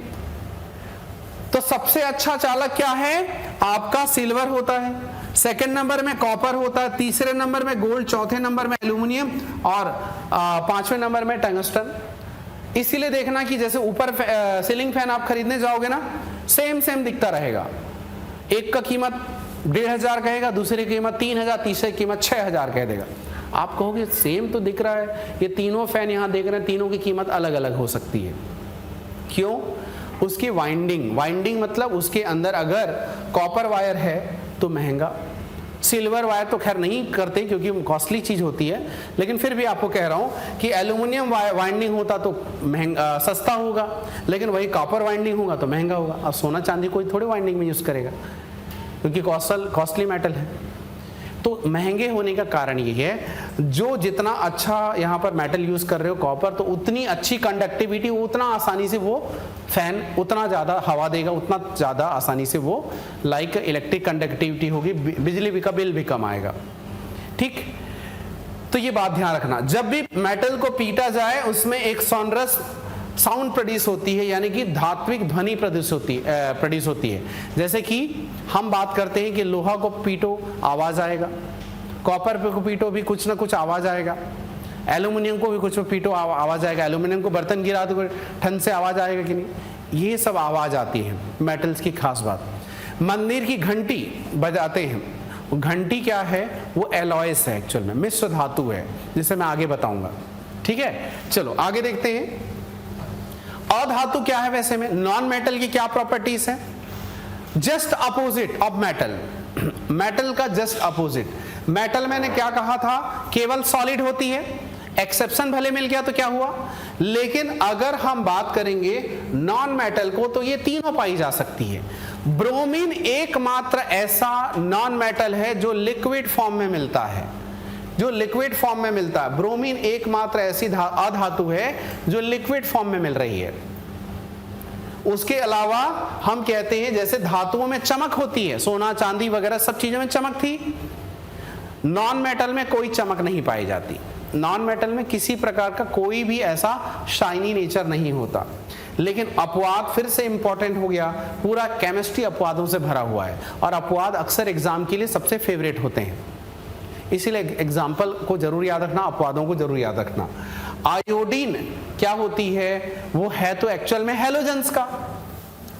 तो सबसे अच्छा चालक क्या है आपका, सिल्वर होता है, सेकंड नंबर में कॉपर होता है, तीसरे नंबर में गोल्ड, चौथे नंबर में एल्यूमिनियम और पांचवें नंबर में टंगस्टन। इसीलिए देखना कि जैसे ऊपर सीलिंग फैन आप खरीदने जाओगे ना, सेम सेम दिखता रहेगा, एक का कीमत 1500 कहेगा, दूसरी की कीमत 3000, तीसरे की कीमत 6000 कह देगा। आप कहोगे सेम तो दिख रहा है, ये तीनों फैन यहां देख रहे हैं, तीनों की कीमत अलग अलग हो सकती है। क्यों? उसकी वाइंडिंग मतलब उसके अंदर अगर कॉपर वायर है तो महंगा, सिल्वर वायर तो खैर नहीं करते क्योंकि कॉस्टली चीज होती है, लेकिन फिर भी आपको कह रहा हूं कि एल्यूमिनियम वाइंडिंग होता तो महंगा, सस्ता होगा, लेकिन वही कॉपर वाइंडिंग होगा तो महंगा होगा। अब सोना चांदी कोई थोड़े वाइंडिंग में यूज करेगा क्योंकि कॉस्टली मेटल है। तो महंगे होने का कारण ये है, जो जितना अच्छा यहाँ पर मेटल यूज कर रहे हो कॉपर, तो उतनी अच्छी कंडक्टिविटी, उतना आसानी से वो फैन उतना ज़्यादा हवा देगा, उतना ज़्यादा आसानी से वो लाइक इलेक्ट्रिक कंडक्टिविटी होगी, बिजली का बिल भी कम आएगा। ठीक, तो ये बात ध्यान रखना। जब भी मेटल को पीटा जाए उसमें एक सोनरस साउंड प्रोड्यूस होती है, यानी कि धात्विक ध्वनि प्रोड्यूस होती है। जैसे कि हम बात करते हैं कि लोहा को पीटो आवाज आएगा, कॉपर को पीटो भी कुछ ना कुछ आवाज आएगा, एल्यूमिनियम को भी कुछ पीटो आवाज आएगा, एल्यूमिनियम को बर्तन गिरा दो ठंड से आवाज आएगा कि नहीं, ये सब आवाज आती है मेटल्स की खास बात। मंदिर की घंटी बजाते हैं, घंटी क्या है, वो एलॉयस है, एक्चुअल में मिश्र धातु है, जिसे मैं आगे बताऊंगा। ठीक है, चलो आगे देखते हैं। अधातु क्या है वैसे में, नॉन मेटल की क्या प्रॉपर्टीज है? Just opposite of metal, metal का जस्ट अपोजिट। मेटल मैंने क्या कहा था, केवल सॉलिड होती है, एक्सेप्शन भले मिल गया तो क्या हुआ, लेकिन अगर हम बात करेंगे नॉन मेटल को तो ये तीनों पाई जा सकती है। ब्रोमीन एकमात्र ऐसा नॉन मेटल है जो लिक्विड फॉर्म में मिलता है, जो लिक्विड फॉर्म में मिलता है। ब्रोमीन एकमात्र ऐसी अधातु है जो लिक्विड फॉर्म में मिल रही है। उसके अलावा हम कहते हैं जैसे धातुओं में चमक होती है, सोना चांदी वगैरह सब चीजों में चमक थी, नॉन मेटल में कोई चमक नहीं पाई जाती। नॉन मेटल में किसी प्रकार का कोई भी ऐसा शाइनी नेचर नहीं होता। लेकिन अपवाद फिर से इंपॉर्टेंट हो गया, पूरा केमिस्ट्री अपवादों से भरा हुआ है, और अपवाद अक्सर एग्जाम के लिए सबसे फेवरेट होते हैं, इसीलिए एग्जाम्पल को जरूर याद रखना, अपवादों को जरूर याद रखना। आयोडीन क्या होती है, वो है तो एक्चुअल में हैलोजेंस का,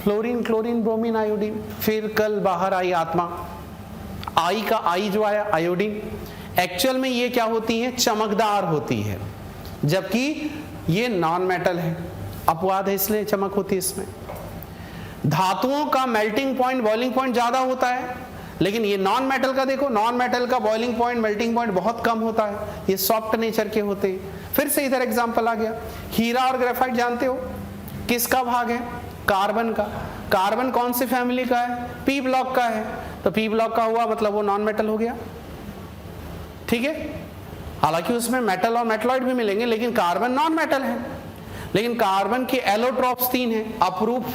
फ्लोरीन क्लोरीन ब्रोमीन आयोडीन। फिर कल बाहर आई आत्मा, आई का आई जो आया आयोडीन, एक्चुअल में ये क्या होती है, चमकदार होती है, जबकि ये नॉन मेटल है, अपवाद है इसलिए चमक होती है इसमें। धातुओं का मेल्टिंग पॉइंट बॉइलिंग पॉइंट ज्यादा होता है, लेकिन ये नॉन मेटल का देखो, नॉन मेटल का बॉइलिंग पॉइंट मेल्टिंग पॉइंट बहुत कम होता है, ये सॉफ्ट नेचर के होते हैं। फिर से इधर एग्जांपल आ गया, हीरा और ग्रेफाइट जानते हो किसका भाग है, कार्बन का। कार्बन कौन सी फैमिली का है, पी ब्लॉक का है, तो पी ब्लॉक का हुआ मतलब वो नॉन मेटल हो गया। ठीक है, हालांकि उसमें मेटल और मेटलॉइड भी मिलेंगे, लेकिन कार्बन नॉन मेटल है। लेकिन कार्बन के एलोट्रॉप्स 3 हैं, अपरूप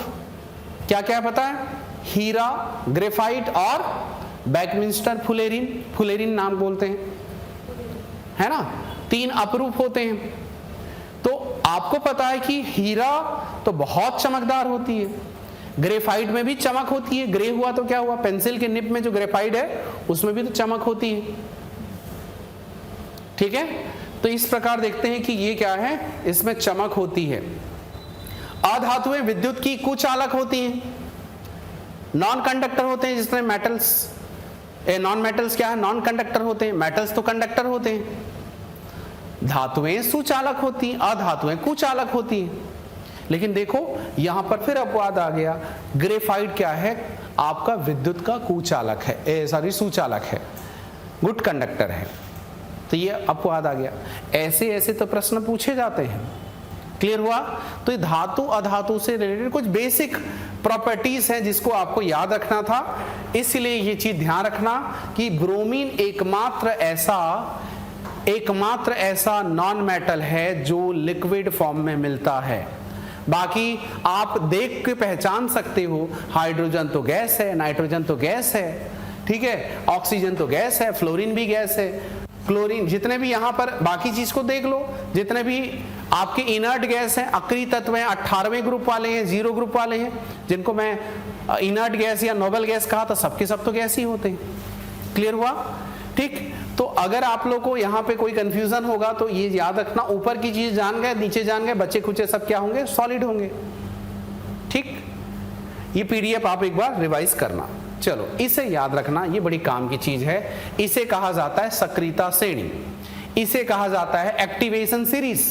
क्या क्या पता है, हीरा, ग्रेफाइट और बैकमिंस्टर फुलेरिन, फुलेरिन नाम बोलते हैं, है ना, 3 अपरूप होते हैं। तो आपको पता है कि हीरा तो बहुत चमकदार होती है, ग्रेफाइट में भी चमक होती है, ग्रे हुआ तो क्या हुआ, पेंसिल के निब में जो ग्रेफाइट है उसमें भी तो चमक होती है। ठीक है, तो इस प्रकार देखते हैं कि ये क्या है, इसमें चमक होती है। अधातुएं विद्युत की कुचालक होती हैं, नॉन कंडक्टर होते हैं, जिसमें मेटल्स, नॉन मेटल्स क्या है, नॉन कंडक्टर होते हैं, मेटल्स तो कंडक्टर होते हैं। धातुएं सुचालक होती हैं, अधातुएं कुचालक होती हैं। लेकिन देखो यहां पर फिर अपवाद आ गया, ग्रेफाइट क्या है, आपका विद्युत का कुचालक है, सॉरी सुचालक है, गुड कंडक्टर है, तो ये अपवाद आ गया। ऐसे ऐसे तो प्रश्न पूछे जाते हैं, क्लियर हुआ। तो ये धातु अधातु से रिलेटेड कुछ बेसिक प्रॉपर्टीज हैं जिसको आपको याद रखना था, इसलिए ये चीज ध्यान रखना कि ब्रोमीन एकमात्र ऐसा नॉन मेटल है जो लिक्विड फॉर्म में मिलता है। बाकी आप देख के पहचान सकते हो, हाइड्रोजन तो गैस है, नाइट्रोजन तो गैस है, ठीक है, ऑक्सीजन तो गैस है, फ्लोरीन भी गैस है, क्लोरीन, जितने भी यहाँ पर बाकी चीज को देख लो, जितने भी आपके इनर्ट गैस हैं, अक्रिय तत्व हैं, 18वें ग्रुप वाले हैं, 0 ग्रुप वाले हैं, जिनको मैं इनर्ट गैस या नोबल गैस कहा, तो सबके सब तो गैस ही होते हैं। क्लियर हुआ, ठीक। तो अगर आप लोग को यहाँ पे कोई कंफ्यूजन होगा तो ये याद रखना, ऊपर की चीज जान गए, नीचे जान गए, बच्चे खुचे सब क्या होंगे, सॉलिड होंगे। ठीक, ये पीडीएफ आप एक बार रिवाइज करना। चलो इसे याद रखना, ये बड़ी काम की चीज है। इसे कहा जाता है सक्रियता श्रेणी, इसे कहा जाता है एक्टिवेशन सीरीज।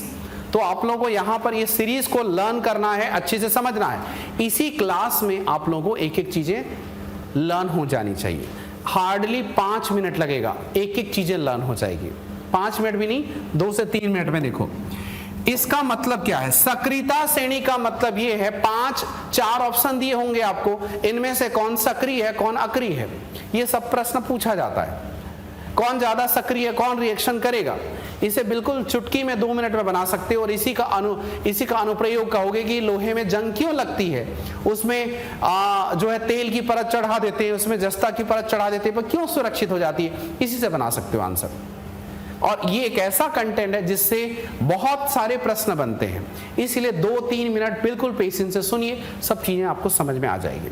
तो आप लोगों को यहाँ पर ये सीरीज को लर्न करना है, अच्छे से समझना है। इसी क्लास में आप लोगों को एक एक चीजें लर्न हो जानी चाहिए। हार्डली 5 मिनट लगेगा, एक एक चीजें लर्न हो जाएगी। 5 मिनट भी नहीं, 2 से 3 मिनट में। देखो इसका मतलब क्या है, सक्रियता श्रेणी का मतलब ये है 4 ऑप्शन दिए होंगे आपको, इनमें से कौन सक्रिय है कौन अक्रिय है, ये सब प्रश्न पूछा जाता है। कौन ज्यादा सक्रिय, कौन रिएक्शन करेगा, इसे बिल्कुल चुटकी में 2 मिनट में बना सकते हो। और इसी का अनुप्रयोग कहोगे कि लोहे में जंग क्यों लगती है, उसमें जो है तेल की परत चढ़ा देते हैं, उसमें जस्ता की परत चढ़ा देते हैं, पर क्यों सुरक्षित हो जाती है, इसी से बना सकते हो आंसर। और ये एक ऐसा कंटेंट है जिससे बहुत सारे प्रश्न बनते हैं, इसलिए 2-3 मिनट बिल्कुल पेशेंस से सुनिए, सब चीजें आपको समझ में आ जाएगी।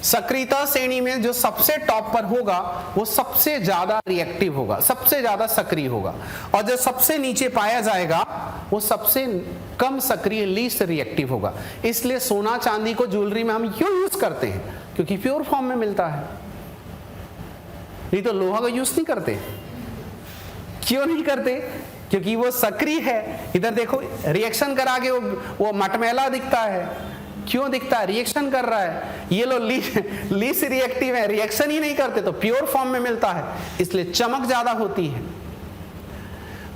सक्रियता श्रेणी में जो सबसे टॉप पर होगा वो सबसे ज्यादा रिएक्टिव होगा, सबसे ज्यादा सक्रिय होगा, और जो सबसे नीचे पाया जाएगा वो सबसे कम सक्रिय, लीस्ट रिएक्टिव होगा। इसलिए सोना चांदी को ज्वेलरी में हम क्यों यूज करते हैं, क्योंकि प्योर फॉर्म में मिलता है, नहीं तो लोहा का यूज नहीं करते। क्यों नहीं करते, क्योंकि वो सक्रिय है। इधर देखो रिएक्शन करा के वो मटमैला दिखता है, क्यों दिखता है, रिएक्शन कर रहा है। ये लो लीस्ट रिएक्टिव है, रिएक्शन ही नहीं करते, तो प्योर फॉर्म में मिलता है, इसलिए चमक ज्यादा होती है।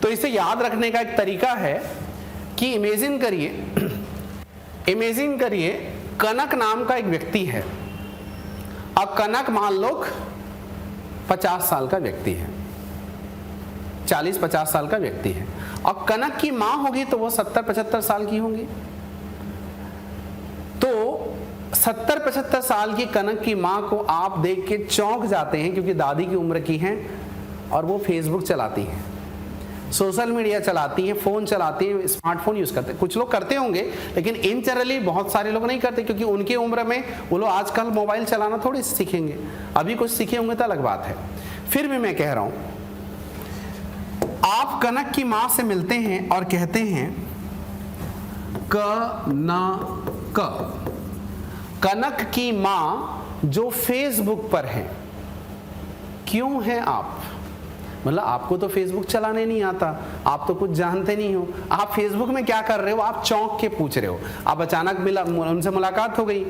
तो इसे याद रखने का एक तरीका है कि इमेजिन करिए कनक नाम का एक व्यक्ति है। अब कनक मान लो 50 साल का व्यक्ति है, 40-50 साल का व्यक्ति है। अब कनक की मां होगी तो वो 70-75 साल की होंगी। तो 70-75 साल की कनक की मां को आप देख के चौंक जाते हैं, क्योंकि दादी की उम्र की हैं और वो फेसबुक चलाती हैं, सोशल मीडिया चलाती हैं, फोन चलाती हैं, स्मार्टफोन यूज करते हैं। कुछ लोग करते होंगे, लेकिन इन जनरली बहुत सारे लोग नहीं करते, क्योंकि उनके उम्र में वो लोग आजकल मोबाइल चलाना थोड़ी सीखेंगे, अभी कुछ सीखे होंगे तो अलग बात है। फिर भी मैं कह रहा हूं, आप कनक की मां से मिलते हैं और कहते हैं कनक की मां जो फेसबुक पर है, क्यों है आप, मतलब आपको तो फेसबुक चलाने नहीं आता, आप तो कुछ जानते नहीं हो, आप फेसबुक में क्या कर रहे हो, आप चौंक के पूछ रहे हो। आप अचानक मिला, उनसे मुलाकात हो गई,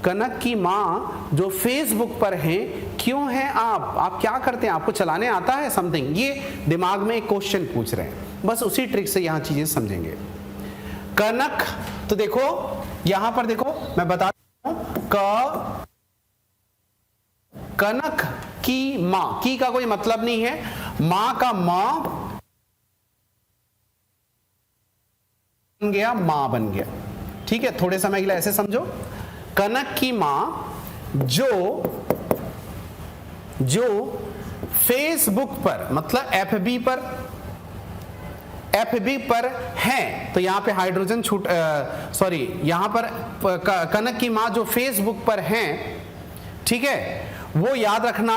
कनक की मां जो फेसबुक पर है, क्यों है आप क्या करते हैं, आपको चलाने आता है समथिंग, ये दिमाग में एक क्वेश्चन पूछ रहे हैं। बस उसी ट्रिक से यहां चीजें समझेंगे। कनक, तो देखो यहां पर देखो मैं बता दूं, कनक की मां, की का कोई मतलब नहीं है, मां का मां बन गया, मां बन गया, ठीक है। थोड़े समय के लिए ऐसे समझो, कनक की मां जो फेसबुक पर, मतलब एफबी पर है, तो यहां पे हाइड्रोजन यहां पर कनक की मां जो फेसबुक पर है, ठीक है, वो याद रखना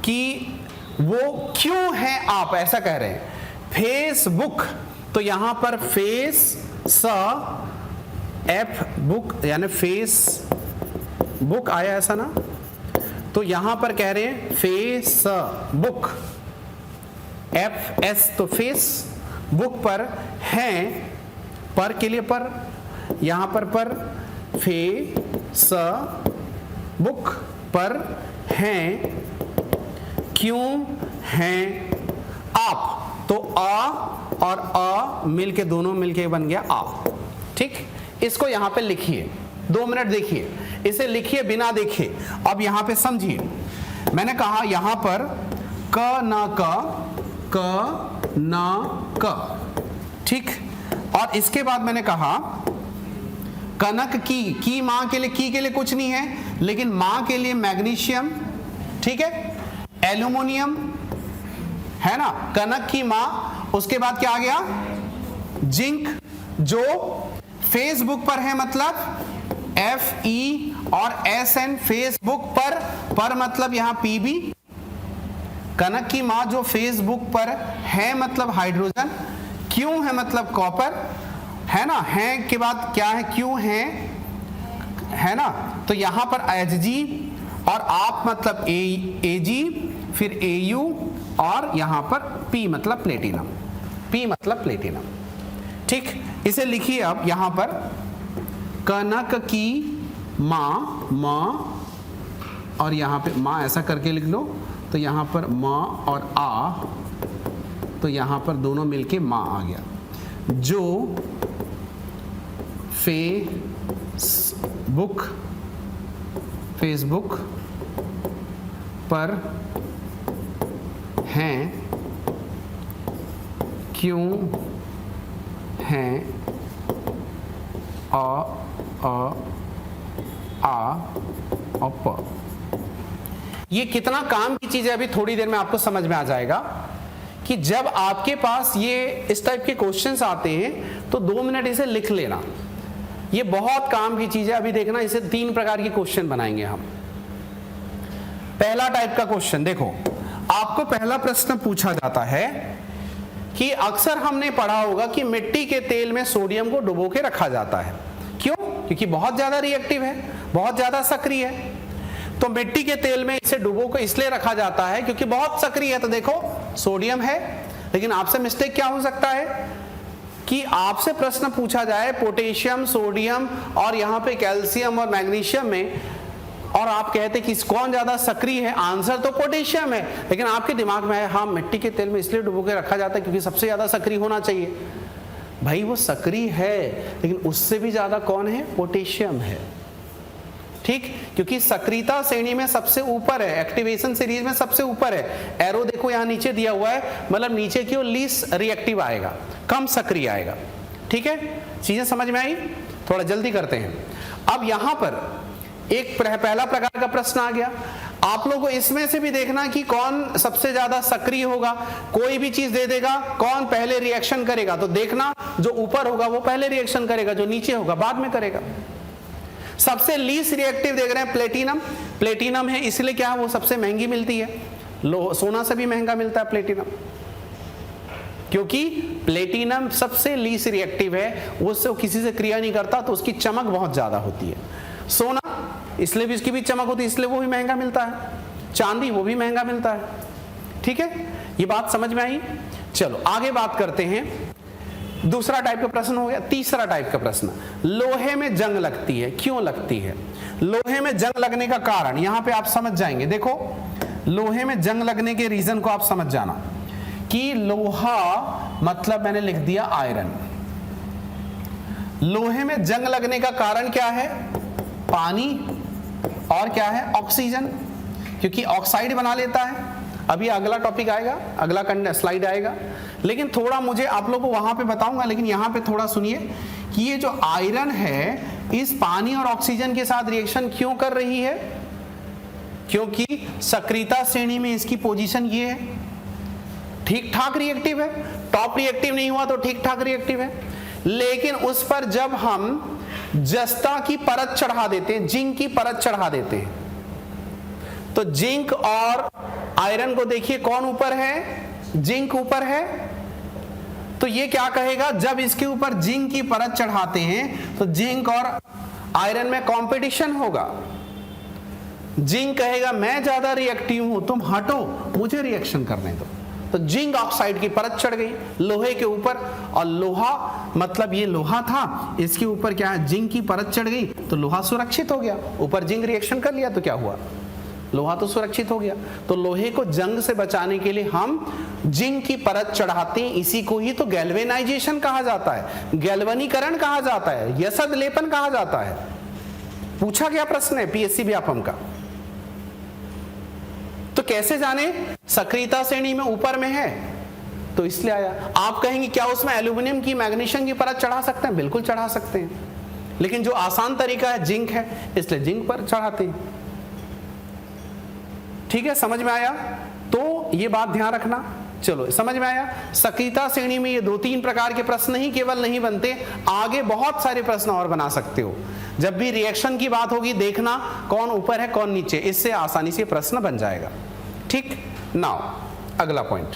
कि वो क्यों है आप ऐसा कह रहे हैं, फेसबुक, तो यहां पर एफ बुक यानी फेसबुक आया, ऐसा ना, तो यहां पर कह रहे हैं फेसबुक, FS, तो फेस बुक पर हैं, पर के लिए पर, यहां पर फेसबुक पर हैं, क्यों हैं आप, तो आ और अ मिलके, दोनों मिलके बन गया आ, ठीक। इसको यहां पे लिखिए, 2 मिनट देखिए, इसे लिखिए बिना देखे। अब यहां पे समझिए, मैंने कहा यहां पर क न क, ठीक। और इसके बाद मैंने कहा कनक की मां के लिए, की के लिए कुछ नहीं है, लेकिन मां के लिए मैग्नीशियम, ठीक है, एल्यूमिनियम है ना, कनक की मां। उसके बाद क्या आ गया, जिंक, जो फेसबुक पर है, मतलब FE और SN, फेसबुक पर मतलब यहां PB, कनक की मां जो फेसबुक पर है मतलब हाइड्रोजन, क्यों है मतलब कॉपर, है ना, है के बाद क्या है, क्यों है ना, तो यहां पर HG, और आप मतलब AG, फिर AU, और यहां पर P मतलब प्लेटिनम, ठीक। इसे लिखिए अब यहां पर, कनक की मां, और यहां पे मां ऐसा करके लिख लो, तो यहां पर मां और आ, तो यहां पर दोनों मिलके मां आ गया, जो फेसबुक पर हैं, क्यों हैं अ आ और प। ये कितना काम की चीज है अभी थोड़ी देर में आपको समझ में आ जाएगा कि जब आपके पास ये इस टाइप के क्वेश्चंस आते हैं तो 2 मिनट इसे लिख लेना। ये बहुत काम की चीज है। अभी देखना, इसे 3 प्रकार के क्वेश्चन बनाएंगे हम। पहला टाइप का क्वेश्चन देखो, आपको पहला प्रश्न पूछा जाता है कि अक्सर हमने पढ़ा होगा कि मिट्टी के तेल में सोडियम को डुबो के रखा जाता है। क्यों? क्योंकि बहुत ज्यादा रिएक्टिव है, बहुत ज्यादा सक्रिय है। तो मिट्टी के तेल में इसे डुबो के इसलिए रखा जाता है क्योंकि बहुत सक्रिय है। तो देखो सोडियम है, लेकिन आपसे मिस्टेक क्या हो सकता है कि आपसे प्रश्न पूछा जाए पोटेशियम, सोडियम और यहाँ पे कैल्शियम और मैग्नीशियम में, और आप कहते कि कौन ज्यादा सक्रिय है। आंसर तो पोटेशियम है, लेकिन आपके दिमाग में है हाँ मिट्टी के तेल में इसलिए डुबो के रखा जाता है क्योंकि सबसे ज्यादा सक्रिय होना चाहिए। भाई वो सक्रिय है, लेकिन उससे भी ज्यादा कौन है? पोटेशियम है। ठीक, क्योंकि सक्रियता श्रेणी में सबसे ऊपर है, एक्टिवेशन सीरीज में सबसे ऊपर है। एरो देखो यहाँ नीचे दिया हुआ है, मतलब नीचे की ओर लीस्ट रिएक्टिव आएगा, कम सक्रिय आएगा। ठीक है, चीजें समझ में आई? थोड़ा जल्दी करते हैं। अब यहां पर एक पहला प्रकार का प्रश्न आ गया। आप लोगों को इसमें से भी देखना कि कौन सबसे ज्यादा सक्रिय होगा। कोई भी चीज दे देगा, कौन पहले रिएक्शन करेगा, तो देखना जो ऊपर होगा वो पहले रिएक्शन करेगा, जो नीचे होगा बाद में करेगा। सबसे लीस्ट रिएक्टिव देख रहे हैं प्लेटिनम। प्लेटिनम है इसलिए क्या है, वो सबसे महंगी मिलती है। सोना से भी महंगा मिलता है प्लेटिनम, क्योंकि प्लेटिनम सबसे लीस्ट रिएक्टिव है, उससे किसी से क्रिया नहीं करता, तो उसकी चमक बहुत ज्यादा होती है। सोना इसलिए भी उसकी भी चमक होती है, इसलिए वो भी महंगा मिलता है। चांदी वो भी महंगा मिलता है। ठीक है, ये बात समझ में आई? चलो आगे बात करते हैं। दूसरा टाइप का प्रश्न हो गया। तीसरा टाइप का प्रश्न, लोहे में जंग लगती है, क्यों लगती है? लोहे में जंग लगने का कारण यहां पे आप समझ जाएंगे। देखो लोहे में जंग लगने के रीजन को आप समझ जाना कि लोहा मतलब मैंने लिख दिया आयरन। लोहे में जंग लगने का कारण क्या है? पानी और क्या है? ऑक्सीजन, क्योंकि ऑक्साइड बना लेता है। अभी अगला टॉपिक आएगा, अगला स्लाइड आएगा, लेकिन थोड़ा मुझे आप लोगों को वहां पे बताऊंगा, लेकिन यहां पे थोड़ा सुनिए कि ये जो आयरन है इस पानी और ऑक्सीजन के साथ रिएक्शन क्यों कर रही है? क्योंकि सक्रियता श्रेणी में इसकी पोजीशन ये है, ठीक ठाक रिएक्टिव है। टॉप रिएक्टिव नहीं हुआ तो ठीक ठाक रिएक्टिव है, लेकिन उस पर जब हम जस्ता की परत चढ़ा देते हैं, जिंक की परत चढ़ा देते हैं, तो जिंक और आयरन को देखिए कौन ऊपर है? जिंक ऊपर है। तो ये क्या कहेगा, जब इसके ऊपर जिंक की परत चढ़ाते हैं तो जिंक और आयरन में कंपटीशन होगा। जिंक कहेगा मैं ज्यादा रिएक्टिव हूं, तुम हटो, मुझे रिएक्शन करने दो। तो जिंक ऑक्साइड की परत चढ़ गई लोहे के ऊपर, और लोहा मतलब ये लोहा था, इसके ऊपर क्या है? जिंक की परत चढ़ गई, तो लोहा सुरक्षित हो गया। ऊपर जिंक रिएक्शन कर लिया तो क्या हुआ? लोहा तो सुरक्षित हो गया। तो लोहे को जंग से बचाने के लिए हम जिंक की परत चढ़ाते हैं। इसी को ही तो गैल्वेनाइजेशन कहा जाता है, गैल्वनीकरण कहा जाता है, यसद लेपन कहा जाता है। पूछा गया प्रश्न है पीएससी व्यापम का। तो कैसे जाने? सक्रियता श्रेणी में ऊपर में है तो इसलिए आया। आप कहेंगे क्या उसमें एल्यूमिनियम की, मैग्नीशियम की परत चढ़ा सकते हैं? बिल्कुल चढ़ा सकते हैं, लेकिन जो आसान तरीका है जिंक है, इसलिए जिंक पर चढ़ाते हैं। ठीक है, समझ में आया? तो ये बात ध्यान रखना। चलो समझ में आया? सक्रियता श्रेणी में ये 2-3 प्रकार के प्रश्न ही केवल नहीं बनते, आगे बहुत सारे प्रश्न और बना सकते हो। जब भी रिएक्शन की बात होगी देखना कौन ऊपर है कौन नीचे, इससे आसानी से प्रश्न बन जाएगा। ठीक, नाउ अगला पॉइंट,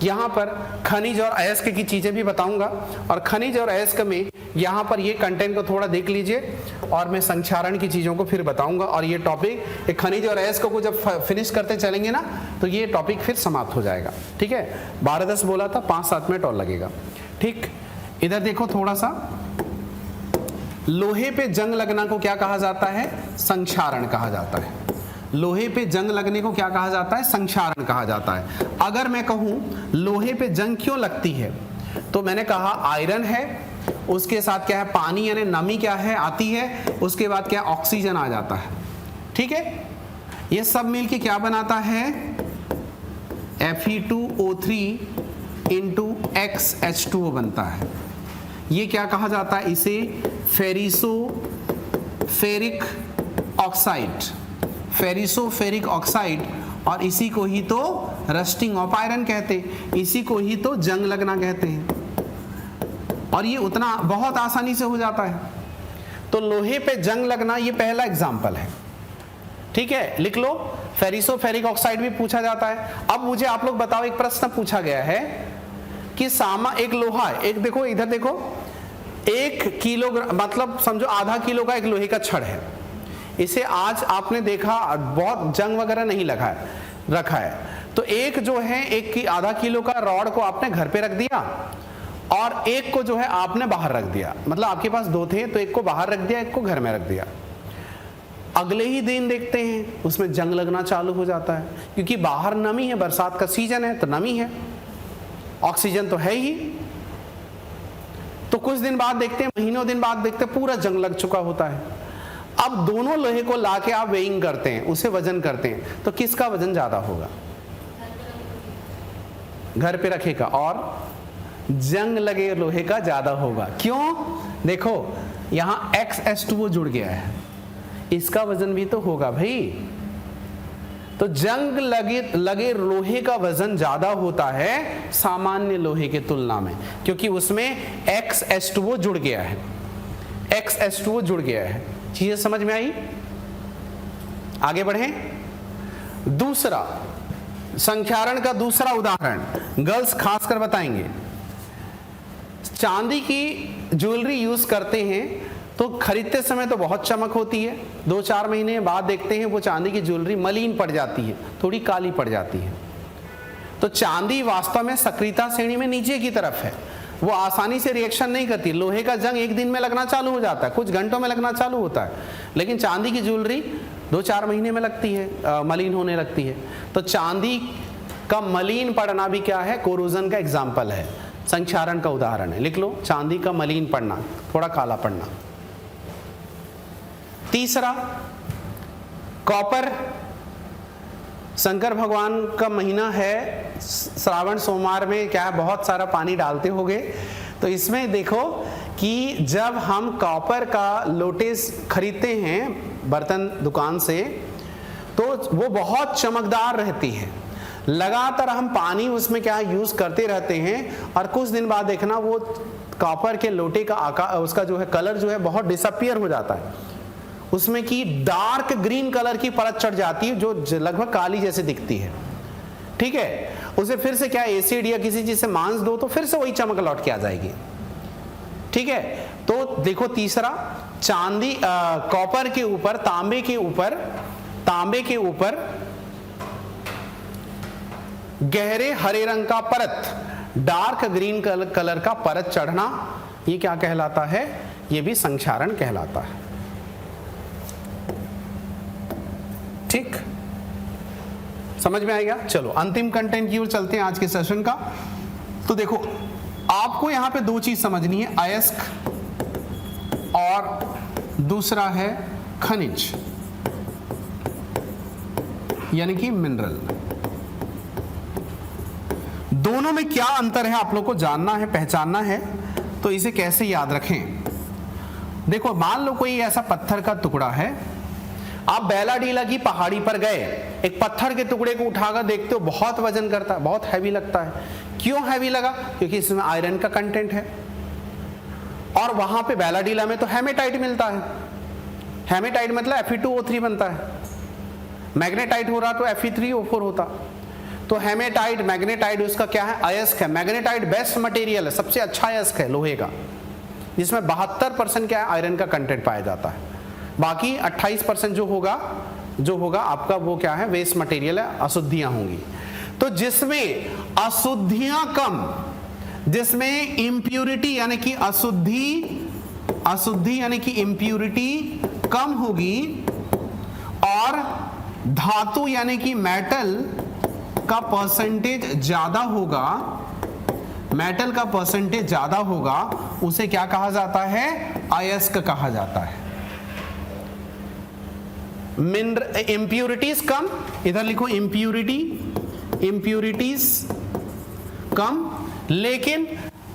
यहां पर खनिज और अयस्क की चीजें भी बताऊंगा, और खनिज और अयस्क में यहां पर ये कंटेंट को थोड़ा देख लीजिए, और मैं संक्षारण की चीजों को फिर बताऊंगा। और ये टॉपिक खनिज और अयस्क को जब फिनिश करते चलेंगे ना तो ये टॉपिक फिर समाप्त हो जाएगा। ठीक है, 12-10 बोला था, 5-7 मिनट और लगेगा। ठीक, इधर देखो थोड़ा सा, लोहे पे जंग लगना को क्या कहा जाता है? संक्षारण कहा जाता है। लोहे पे जंग लगने को क्या कहा जाता है? संक्षारण कहा जाता है। अगर मैं कहूं लोहे पे जंग क्यों लगती है, तो मैंने कहा आयरन है, उसके साथ क्या है? पानी यानी नमी क्या है? आती है, उसके बाद क्या? ऑक्सीजन आ जाता है। ठीक है, ये सब मिलके क्या बनाता है? Fe2O3 इंटू XH2O बनता है। ये क्या कहा जाता है? इसे फेरिसोफेरिक ऑक्साइड, फेरिसोफेरिक ऑक्साइड, और इसी को ही तो रस्टिंग ऑफ आयरन कहते हैं, इसी को ही तो जंग लगना कहते हैं। और ये उतना बहुत आसानी से हो जाता है। तो लोहे पे जंग लगना ये पहला एग्जाम्पल है, ठीक है, लिख लो। फेरिसोफेरिक ऑक्साइड भी पूछा जाता है। अब मुझे आप लोग बताओ, एक प्रश्न पूछा गया है कि एक लोहा है, एक देखो इधर देखो, 1 किलोग्राम मतलब समझो आधा किलो का एक लोहे का छड़ है। इसे आज आपने देखा बहुत जंग वगैरह नहीं रखा है, तो एक जो है आधा किलो का रॉड को आपने घर पे रख दिया और एक को जो है आपने बाहर रख दिया। मतलब आपके पास 2 थे, तो एक को बाहर रख दिया, एक को घर में रख दिया। अगले ही दिन देखते हैं उसमें जंग लगना चालू हो जाता है, क्योंकि बाहर नमी है, बरसात का सीजन है तो नमी है, ऑक्सीजन तो है ही। तो कुछ दिन बाद देखते हैं, महीनों दिन बाद देखते हैं पूरा जंग लग चुका होता है। अब दोनों लोहे को लाके आप वेइंग करते हैं, उसे वजन करते हैं, तो किसका वजन ज्यादा होगा? घर पे रखेगा, और जंग लगे लोहे का ज्यादा होगा। क्यों? देखो यहां XH2O जुड़ गया है, इसका वजन भी तो होगा भाई। तो जंग लगे लोहे का वजन ज्यादा होता है सामान्य लोहे के तुलना में, क्योंकि उसमें XH2O जुड़ गया है, XH2O जुड़ गया है। चीजें समझ में आई? आगे बढ़े। दूसरा संख्यारण का दूसरा उदाहरण गर्ल्स खासकर बताएंगे। चांदी की ज्वेलरी यूज करते हैं तो खरीदते समय तो बहुत चमक होती है, 2-4 महीने बाद देखते हैं वो चांदी की ज्वेलरी मलिन पड़ जाती है, थोड़ी काली पड़ जाती है। तो चांदी वास्तव में सक्रियता श्रेणी में नीचे की तरफ है, वो आसानी से रिएक्शन नहीं करती। लोहे का जंग एक दिन में लगना चालू हो जाता है, कुछ घंटों में लगना चालू होता है, लेकिन चांदी की ज्वेलरी 2-4 महीने में लगती है, मलिन होने लगती है। तो चांदी का मलिन पड़ना भी क्या है? कोरोजन का एग्जाम्पल है, संक्षारण का उदाहरण है। लिख लो, चांदी का मलिन पड़ना, थोड़ा काला पड़ना। तीसरा कॉपर। शंकर भगवान का महीना है, श्रावण सोमवार में क्या है, बहुत सारा पानी डालते होगे। तो इसमें देखो कि जब हम कॉपर का लोटेस खरीदते हैं बर्तन दुकान से, तो वो बहुत चमकदार रहती है। लगातार हम पानी उसमें क्या यूज करते रहते हैं, और कुछ दिन बाद देखना वो कॉपर के लोटे का आकार, उसका जो है कलर जो है बहुत डिसअपियर हो जाता है, उसमें की डार्क ग्रीन कलर की परत चढ़ जाती है जो लगभग काली जैसे दिखती है। ठीक है, उसे फिर से क्या एसिड या किसी चीज से मांस दो तो फिर से वही चमक लौट के आ जाएगी। ठीक है, तो देखो तीसरा, चांदी कॉपर के ऊपर तांबे के ऊपर गहरे हरे रंग का परत, डार्क ग्रीन कलर का परत चढ़ना, ये क्या कहलाता है? ये भी संक्षारण कहलाता है। ठीक, समझ में आएगा? चलो अंतिम कंटेंट की ओर चलते हैं आज के सेशन का। तो देखो आपको यहां पे 2 चीज समझनी है, अयस्क और दूसरा है खनिज यानी कि मिनरल। दोनों में क्या अंतर है आप लोग को जानना है, पहचानना है। तो इसे कैसे याद रखें? देखो मान लो कोई ऐसा पत्थर का टुकड़ा है, आप बेलाडीला की पहाड़ी पर गए, एक पत्थर के टुकड़े को उठाकर देखते हो बहुत वजन करता है, बहुत हैवी लगता है। क्यों हैवी लगा? क्योंकि इसमें आयरन का कंटेंट है, और वहां पे बेलाडीला में तो हेमेटाइट मिलता है। हेमेटाइट मतलब Fe2O3 बनता है, मैग्नेटाइट हो रहा तो Fe3O4 होता। तो हेमेटाइट मैग्नेटाइट उसका क्या है? अयस्क है। मैग्नेटाइट बेस्ट मटेरियल है, सबसे अच्छा अयस्क है लोहे का, जिसमें 72% क्या है? आयरन का कंटेंट पाया जाता है। बाकी 28% जो होगा आपका वो क्या है? वेस्ट मटेरियल है, अशुद्धियां होंगी। तो जिसमें अशुद्धियां कम, जिसमें इंप्यूरिटी यानी कि अशुद्धि यानी कि इंप्यूरिटी कम होगी, और धातु यानी कि मेटल का परसेंटेज ज्यादा होगा, मेटल का परसेंटेज ज्यादा होगा, उसे क्या कहा जाता है? अयस्क कहा जाता है। इम्प्यूरिटीज कम, इधर लिखो इम्प्यूरिटी इम्प्यूरिटीज कम, लेकिन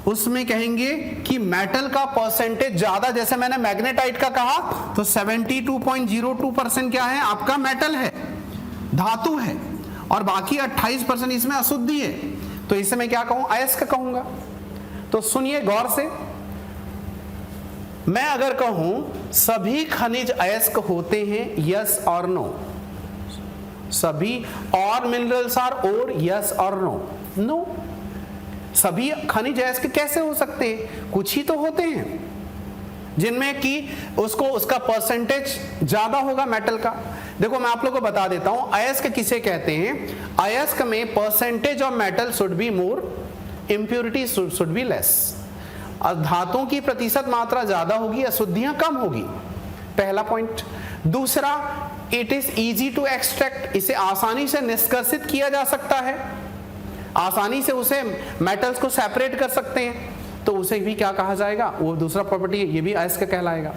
उसमें कहेंगे कि मेटल का परसेंटेज ज्यादा। जैसे मैंने मैग्नेटाइट का कहा तो 72.02% क्या है आपका मेटल है, धातु है, और बाकी 28% इसमें अशुद्धि है। तो इसे मैं क्या कहूं, अयस्क कहूंगा। तो सुनिए गौर से, मैं अगर कहूं सभी खनिज अयस्क होते हैं, यस और नो, सभी और मिनरल्स आर और, यस और नो, नो। सभी खनिज अयस्क कैसे हो सकते हैं, कुछ ही तो होते हैं जिनमें कि उसका परसेंटेज ज्यादा होगा मेटल का। देखो मैं आप लोगों को बता देता हूं अयस्क किसे कहते हैं। अयस्क में percentage of metal should be more, impurity should be less. धातुओं की प्रतिशत मात्रा ज्यादा होगी, अशुद्धियां कम होगी, पहला पॉइंट। दूसरा, it is easy to extract, इसे आसानी से निष्कर्षित किया जा सकता है, आसानी से उसे मेटल्स को सेपरेट कर सकते हैं, तो उसे भी क्या कहा जाएगा, वो दूसरा प्रॉपर्टी है, ये भी अयस्क कहलाएगा।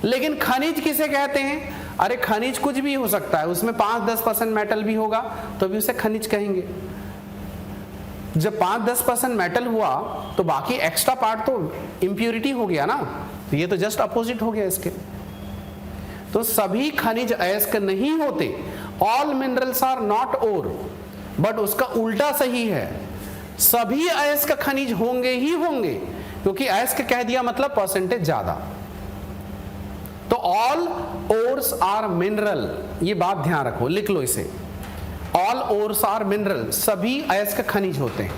लेकिन खनिज किसे कहते हैं, अरे खनिज कुछ भी हो सकता है, उसमें 5-10% मेटल भी होगा तो भी उसे खनिज कहेंगे। जब 5-10% मेटल हुआ तो बाकी एक्स्ट्रा पार्ट तो इम्प्यूरिटी हो गया ना, तो ये तो जस्ट अपोजिट हो गया इसके। तो सभी खनिज अयस्क नहीं होते, all minerals are not ore, but उसका उल्टा सही है, सभी अयस्क खनिज होंगे ही होंगे, क्योंकि अयस्क कह दिया मतलब परसेंटेज ज्यादा। तो ऑल ओर्स आर मिनरल, ये बात ध्यान रखो, लिख लो इसे, ऑल ओर्स आर मिनरल, सभी अयस्क खनिज होते हैं।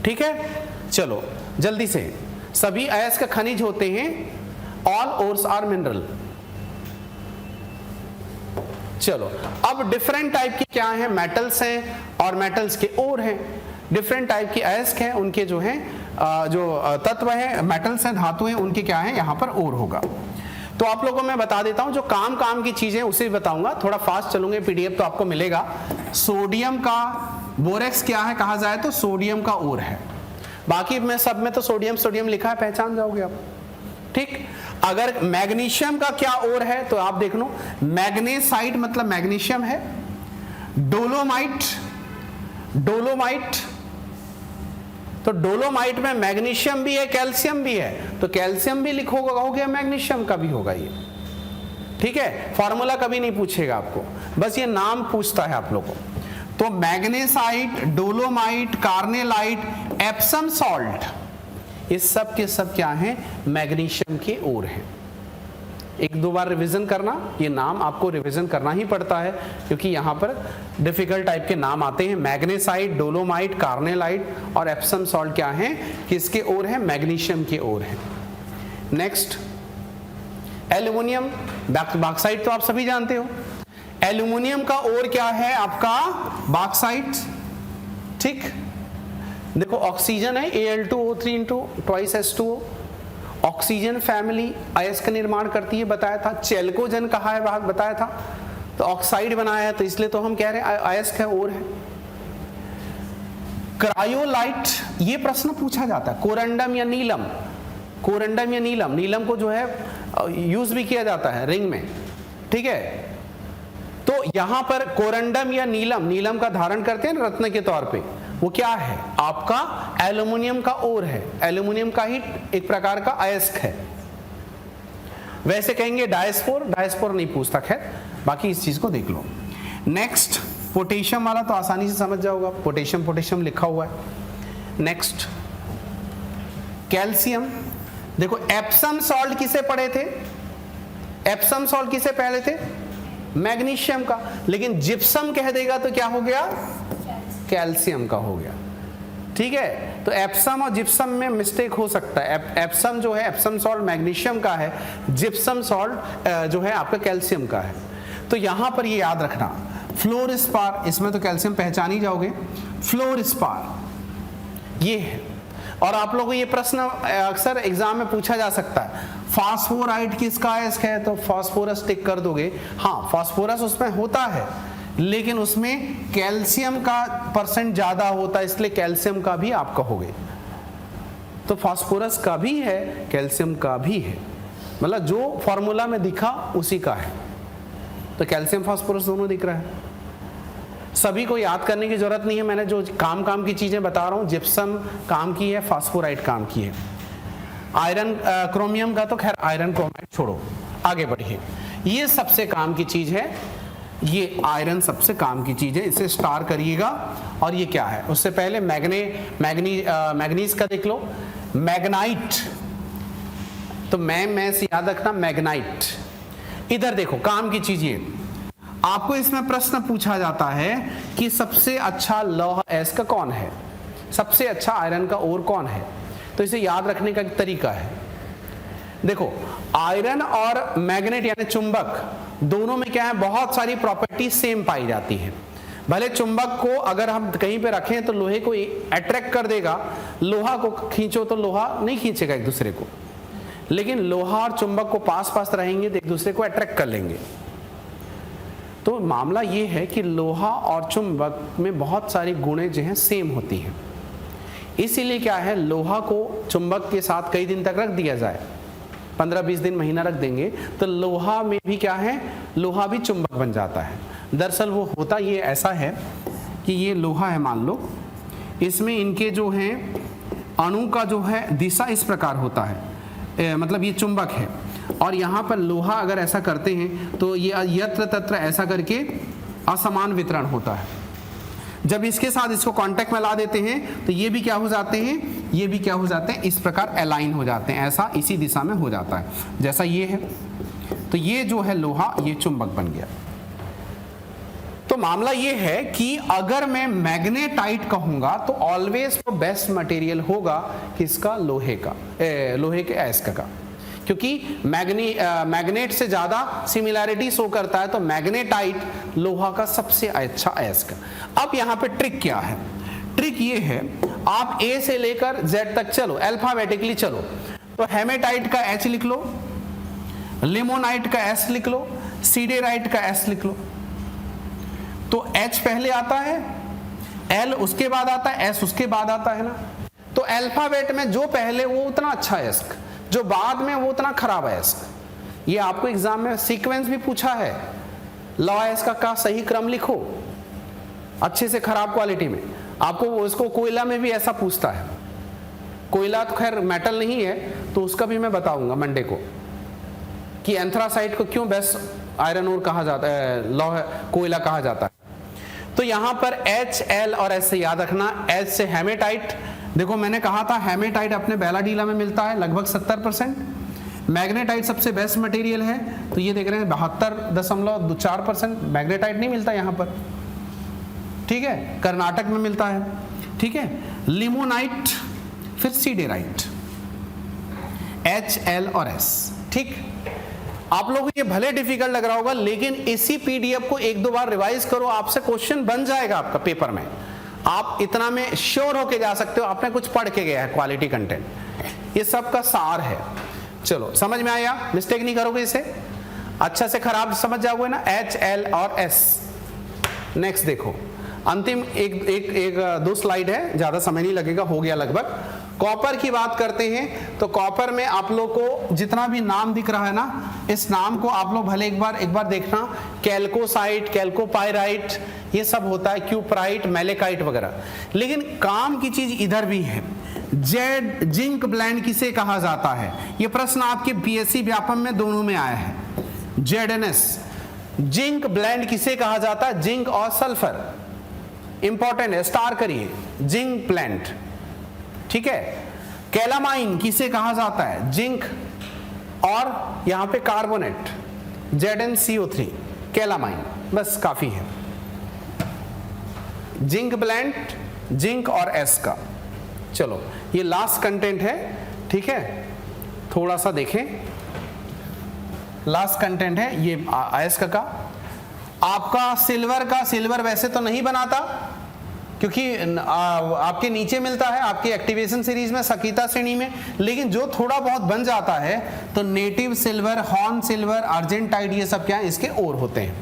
ठीक है, चलो जल्दी से, सभी अयस्क खनिज होते हैं, ऑल ओर्स आर मिनरल। चलो अब डिफरेंट टाइप की क्या है, मेटल्स हैं और मेटल्स के ओर हैं। डिफरेंट टाइप की अयस्क हैं, उनके जो हैं जो तत्व हैं, मेटल्स हैं, धातु हैं, उनके क्या है यहाँ पर ओर होगा। तो आप लोगों को मैं बता देता हूं, जो काम की चीजें उसे भी बताऊंगा, थोड़ा फास्ट चलूंगे, पीडीएफ तो आपको मिलेगा। सोडियम का बोरेक्स क्या है कहा जाए तो सोडियम का ओर है, बाकी में सब में तो सोडियम लिखा है, पहचान जाओगे आप। ठीक, अगर मैग्नीशियम का क्या ओर है तो आप देख लो, मैग्नेसाइट मतलब मैग्नीशियम है, डोलोमाइट तो डोलोमाइट में मैग्नीशियम भी है, कैल्शियम भी है, तो कैल्शियम भी लिखोगे हो गया, मैग्नीशियम का भी होगा ये। ठीक है, फॉर्मूला कभी नहीं पूछेगा आपको, बस ये नाम पूछता है आप लोगों को। तो magnesite, dolomite, carnallite, Epsom salt, ये सब के सब क्या हैं, मैग्नीशियम के ओर हैं। एक दो बार रिवीजन करना, ये नाम आपको रिवीजन करना ही पड़ता है, क्योंकि यहाँ पर डिफिकल्ट टाइप के नाम आते हैं। मैग्नेसाइट, डोलोमाइट, कार्नेलाइट और एप्सम सॉल्ट क्या हैं, किसके ओर है, मैग्नीशियम के ओर है। नेक्स्ट, एल्युमिनियम, बॉक्साइट तो आप सभी जानते हो। एल्युमिनियम का ओर क्या है आपका, बॉक्साइट। ठीक, देखो ऑक्सीजन है Al2O3 2 H2O, ऑक्सीजन फैमिली अयस्क निर्माण करती है, बताया था। चेल्कोजन कहा है, बताया था, तो ऑक्साइड बनाया है, तो इसलिए तो हम कह रहे हैं अयस्क है, और है। क्रायोलाइट, ये प्रश्न पूछा जाता है, कोरंडम या नीलम, कोरंडम या नीलम, नीलम को जो है यूज भी किया जाता है रिंग में। ठीक है, तो यहां पर कोरंडम या नीलम, नीलम का धारण करते हैं रत्न के तौर पे, वो क्या है आपका, एल्युमिनियम का ओर है, एल्युमिनियम का ही एक प्रकार का अयस्क है। वैसे कहेंगे डायस्पोर, डायस्पोर नहीं पूछता, खैर बाकी इस चीज को देख लो। नेक्स्ट, पोटेशियम वाला तो आसानी से समझ जाओगा, पोटेशियम लिखा हुआ है। नेक्स्ट, कैल्शियम, देखो एप्सम सॉल्ट किसे पढ़े थे, एप्सम सॉल्ट किसे पहले थे, मैग्नीशियम का, लेकिन जिप्सम कह देगा तो क्या हो गया, कैल्शियम का हो गया। ठीक है, तो एप्सम और जिप्सम में मिस्टेक हो सकता है, एप्सम जो है, एप्सम सॉल्ट मैग्नीशियम का है, जिप्सम सॉल्ट जो है आपका कैल्शियम का है। तो यहां पर ये याद रखना, फ्लोरस्पार, इसमें तो कैल्शियम पहचान ही जाओगे, फ्लोरस्पार ये है। और आप लोगों को ये प्रश्न अक्सर एग्जाम में पूछा जा सकता है, फास्फोराइट किसका अयस्क है, तो फास्फोरस टिक कर दोगे। हाँ, फास्फोरस उसमें होता है, लेकिन उसमें कैल्शियम का परसेंट ज्यादा होता है, इसलिए कैल्शियम का भी आप कहोगे। तो फास्फोरस का भी है, कैल्शियम का भी है, मतलब जो फॉर्मूला में दिखा उसी का है। तो कैल्शियम फास्फोरस दोनों दिख रहा है। सभी को याद करने की जरूरत नहीं है, मैंने जो काम की चीजें बता रहा हूं, जिप्सम काम की है, फास्फोराइट काम की है, आयरन क्रोमियम का तो खैर आयरन क्रोमाइड छोड़ो, आगे बढ़िए। ये सबसे काम की चीज है, ये आयरन सबसे काम की चीज है, इसे स्टार करिएगा। और ये क्या है, उससे पहले मैग्नीज का देख लो, मैग्नाइट, तो मैं से याद रखना मैग्नाइट। इधर देखो काम की चीज ये, आपको इसमें प्रश्न पूछा जाता है कि सबसे अच्छा लौह अयस्क कौन है, सबसे अच्छा आयरन का ओर कौन है, तो इसे याद रखने का एक तरीका है। देखो आयरन और मैग्नेट यानी चुंबक दोनों में क्या है, बहुत सारी प्रॉपर्टी सेम पाई जाती है। भले चुंबक को अगर हम कहीं पे रखें तो लोहे को अट्रैक्ट कर देगा, लोहा को खींचो तो लोहा नहीं खींचेगा एक दूसरे को, लेकिन लोहा और चुंबक को पास पास रहेंगे तो एक दूसरे को अट्रैक्ट कर लेंगे। तो मामला ये है कि लोहा और चुंबक में बहुत सारी गुणें जो हैं सेम होती हैं, इसीलिए क्या है, लोहा को चुंबक के साथ कई दिन तक रख दिया जाए, 15-20 दिन, महीना रख देंगे तो लोहा में भी क्या है, लोहा भी चुंबक बन जाता है। दरअसल वो होता ये ऐसा है कि ये लोहा है मान लो, इसमें इनके जो हैं अणु का जो है दिशा इस प्रकार होता है, मतलब ये चुंबक है, और यहाँ पर लोहा अगर ऐसा करते हैं तो ये यत्र तत्र ऐसा करके असमान वितरण होता है। जब इसके साथ इसको कांटेक्ट में ला देते हैं तो ये भी क्या हो जाते हैं, ये भी क्या हो जाते हैं, इस प्रकार अलाइन हो जाते हैं, ऐसा इसी दिशा में हो जाता है जैसा ये है। तो ये जो है लोहा, ये चुंबक बन गया। तो मामला ये है कि अगर मैं मैग्नेटाइट कहूंगा तो ऑलवेज वो बेस्ट मटेरियल होगा किसका, लोहे का, लोहे के अयस्क का, क्योंकि मैग्नेट से ज्यादा सिमिलैरिटी शो करता है, तो मैग्नेटाइट लोहा का सबसे अच्छा अयस्क। अब यहाँ पे ट्रिक क्या है, ट्रिक ये है, आप ए से लेकर जेड तक चलो, अल्फाबेटिकली चलो, तो हेमेटाइट का एच लिख लो, लिमोनाइट का एस लिख लो, सीडेराइट का एस लिख लो। तो एच पहले आता है, एल उसके बाद आता है, एस उसके बाद आता है ना। तो अल्फाबेट में जो पहले वो उतना अच्छा अयस्क, जो बाद में वो उतना खराब अयस्क। ये आपको एग्जाम में सीक्वेंस भी पूछा है, लौह अयस्क का सही क्रम लिखो अच्छे से खराब क्वालिटी में। आपको इसको कोयला में भी ऐसा पूछता है, कोयला तो खैर मेटल नहीं है तो उसका भी मैं बताऊंगा मंडे को कि एंथ्रासाइट को क्यों बेस्ट आयरन ओर कहा जाता है, लौह कोयला कहा जाता है। तो यहां पर एच, एल और एस से याद रखना। एच से हेमेटाइट, देखो मैंने कहा था हेमेटाइट अपने बेलाडीला में मिलता है लगभग 70%, मैग्नेटाइट सबसे बेस्ट मटेरियल है, तो ये देख रहे हैं 72.4%, मैग्नेटाइट नहीं मिलता यहाँ पर, ठीक है, कर्नाटक में मिलता है, ठीक है। लिमोनाइट, फिर सीडेराइट, एच, एल और एस, ठीक। आप लोगों को ये भले डिफिकल्ट लग रहा होगा, लेकिन इसी पीडीएफ को एक दो बार रिवाइज करो, आपसे क्वेश्चन बन जाएगा आपका पेपर में, आप इतना में श्योर होके जा सकते हो, आपने कुछ पढ़ के गया है, क्वालिटी कंटेंट, ये सब का सार है। चलो समझ में आया, मिस्टेक नहीं करोगे इसे, अच्छा से खराब समझ जाओगे ना, एच, एल और एस। नेक्स्ट देखो, अंतिम एक दो स्लाइड है, ज्यादा समय नहीं लगेगा, हो गया लगभग। कॉपर की बात करते हैं तो कॉपर में आप लोग को जितना भी नाम दिख रहा है ना, इस नाम को आप लोग भले एक बार देखना, कैल्कोसाइट, कैल्कोपाइराइट, ये सब होता है, क्यूपराइट, मेलेकाइट वगैरह। लेकिन काम की चीज इधर भी है, जेड जिंक ब्लेंड किसे कहा जाता है, ये प्रश्न आपके बीएससी व्यापम में दोनों में आया है। जेडएनएस, जिंक ब्लेंड किसे कहा जाता है, जिंक और सल्फर, इंपॉर्टेंट है, स्टार करिए, जिंक ब्लेंड, ठीक है। कैलामाइन किसे कहा जाता है, जिंक और यहां पे कार्बोनेट, ZnCO3, कैलामाइन, बस काफी है। जिंक ब्लेंड, जिंक और एस का। चलो ये लास्ट कंटेंट है, ठीक है, थोड़ा सा देखें, लास्ट कंटेंट है ये अयस्क का। आपका सिल्वर वैसे तो नहीं बनाता क्योंकि आपके नीचे मिलता है आपकी एक्टिवेशन सीरीज में, सकीता श्रेणी में, लेकिन जो थोड़ा बहुत बन जाता है तो native silver, horn silver, argentite, ये सब क्या है, इसके ओर होते हैं।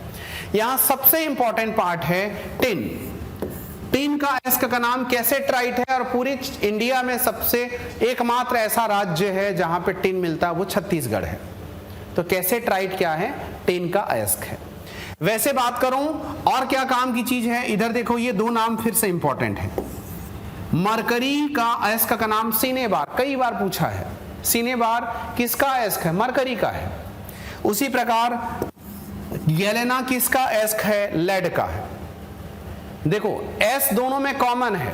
यहां सबसे इंपॉर्टेंट पार्ट है टिन। टिन का अयस्क का नाम कैसेट्राइट है, और पूरी इंडिया में सबसे एकमात्र ऐसा राज्य है जहां पे टिन मिलता है, वो छत्तीसगढ़ है। तो कैसेट्राइट क्या है, टिन का अयस्क है। वैसे बात करूं और क्या काम की चीज है, इधर देखो ये दो नाम फिर से इंपॉर्टेंट है। मरकरी का अयस्क का नाम सिनेबार, कई बार पूछा है। सिनेबार किसका अयस्क है? मरकरी का है। उसी प्रकार गैलेना किसका अयस्क है? लेड का है। देखो एस दोनों में कॉमन है।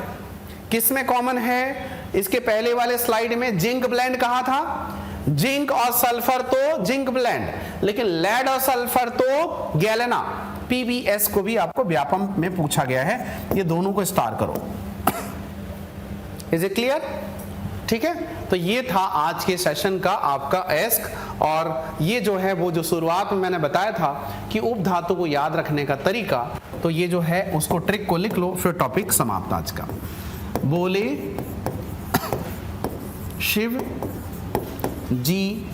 किस में कॉमन है? इसके पहले वाले स्लाइड में जिंक ब्लेंड कहा था, जिंक और सल्फर तो जिंक ब्लेंड, लेकिन लेड और सल्फर तो गैलेना। पीबीएस को भी आपको व्यापम में पूछा गया है, ये दोनों को स्टार करो। Is it clear? ठीक है, तो ये था आज के सेशन का आपका अयस्क। और ये जो है वो जो शुरुआत में मैंने बताया था कि उपधातु को याद रखने का तरीका, तो ये जो है उसको ट्रिक को लिख लो, फिर टॉपिक समाप्त आज का। बोले शिव जी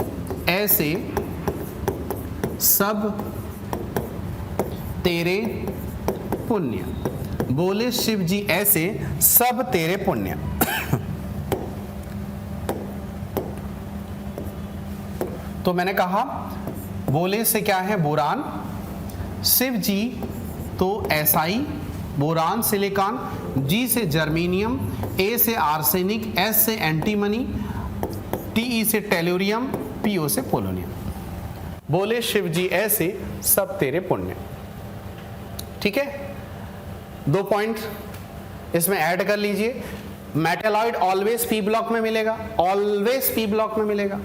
ऐसे सब तेरे पुण्य, बोले शिव जी ऐसे सब तेरे पुण्य। तो मैंने कहा बोले से क्या है? बोरान। शिव जी तो एसआई, बोरान सिलिकॉन, जी से जर्मेनियम, ए से आर्सेनिक, एस से एंटीमनी, टीई से टेलुरियम, पीओ से पोलोनियम। बोले शिव जी ऐसे सब तेरे पुण्य। ठीक है, 2 पॉइंट इसमें ऐड कर लीजिए। मेटालॉइड ऑलवेज पी ब्लॉक में मिलेगा, ऑलवेज पी ब्लॉक में मिलेगा।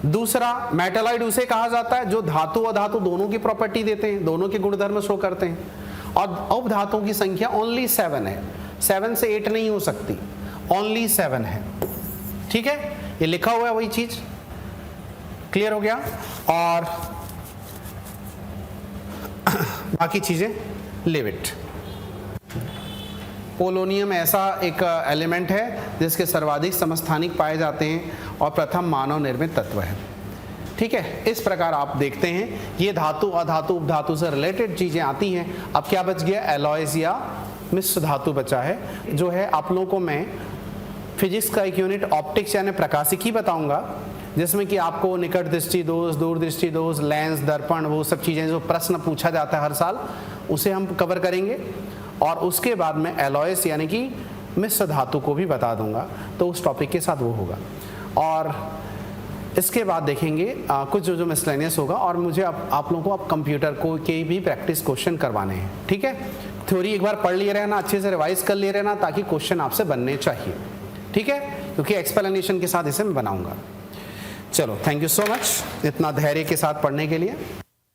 दूसरा, मेटालॉइड उसे कहा जाता है जो धातु और धातु दोनों की प्रॉपर्टी देते हैं, दोनों के गुणधर्म शो करते हैं। और उपधातुओं की संख्या ओनली 7 है, 7 से 8 नहीं हो सकती, ओनली 7 है। ठीक है, ये लिखा हुआ है वही चीज। क्लियर हो गया? और बाकी चीजें लिव इट। पोलोनियम ऐसा एक एलिमेंट है जिसके सर्वाधिक समस्थानिक पाए जाते हैं और प्रथम मानव निर्मित तत्व है। ठीक है, इस प्रकार आप देखते हैं ये धातु अधातु उपधातु से रिलेटेड चीजें आती हैं। अब क्या बच गया? एलॉयज या मिश्र धातु बचा है, जो है आप लोगों को मैं फिजिक्स का एक यूनिट ऑप्टिक्स यानी प्रकाशिकी बताऊंगा, जिसमें कि आपको निकट दृष्टि दोष, दूर दृष्टि दोष, लेंस, दर्पण, वो सब चीजें जो प्रश्न पूछा जाता है हर साल, उसे हम कवर करेंगे। और उसके बाद में एलॉयस यानी कि मिश्र धातु को भी बता दूंगा, तो उस टॉपिक के साथ वो होगा। और इसके बाद देखेंगे कुछ जो मिसलेनियस होगा। और मुझे आप लोगों को अब कंप्यूटर को के भी प्रैक्टिस क्वेश्चन करवाने हैं। ठीक है, थ्योरी एक बार पढ़ लिए रहना, अच्छे से रिवाइज कर लिए रहना, ताकि क्वेश्चन आपसे बनने चाहिए। ठीक है, क्योंकि एक्सप्लेनेशन के साथ इसे मैं बनाऊंगा। चलो, थैंक यू सो मच इतना धैर्य के साथ पढ़ने के लिए।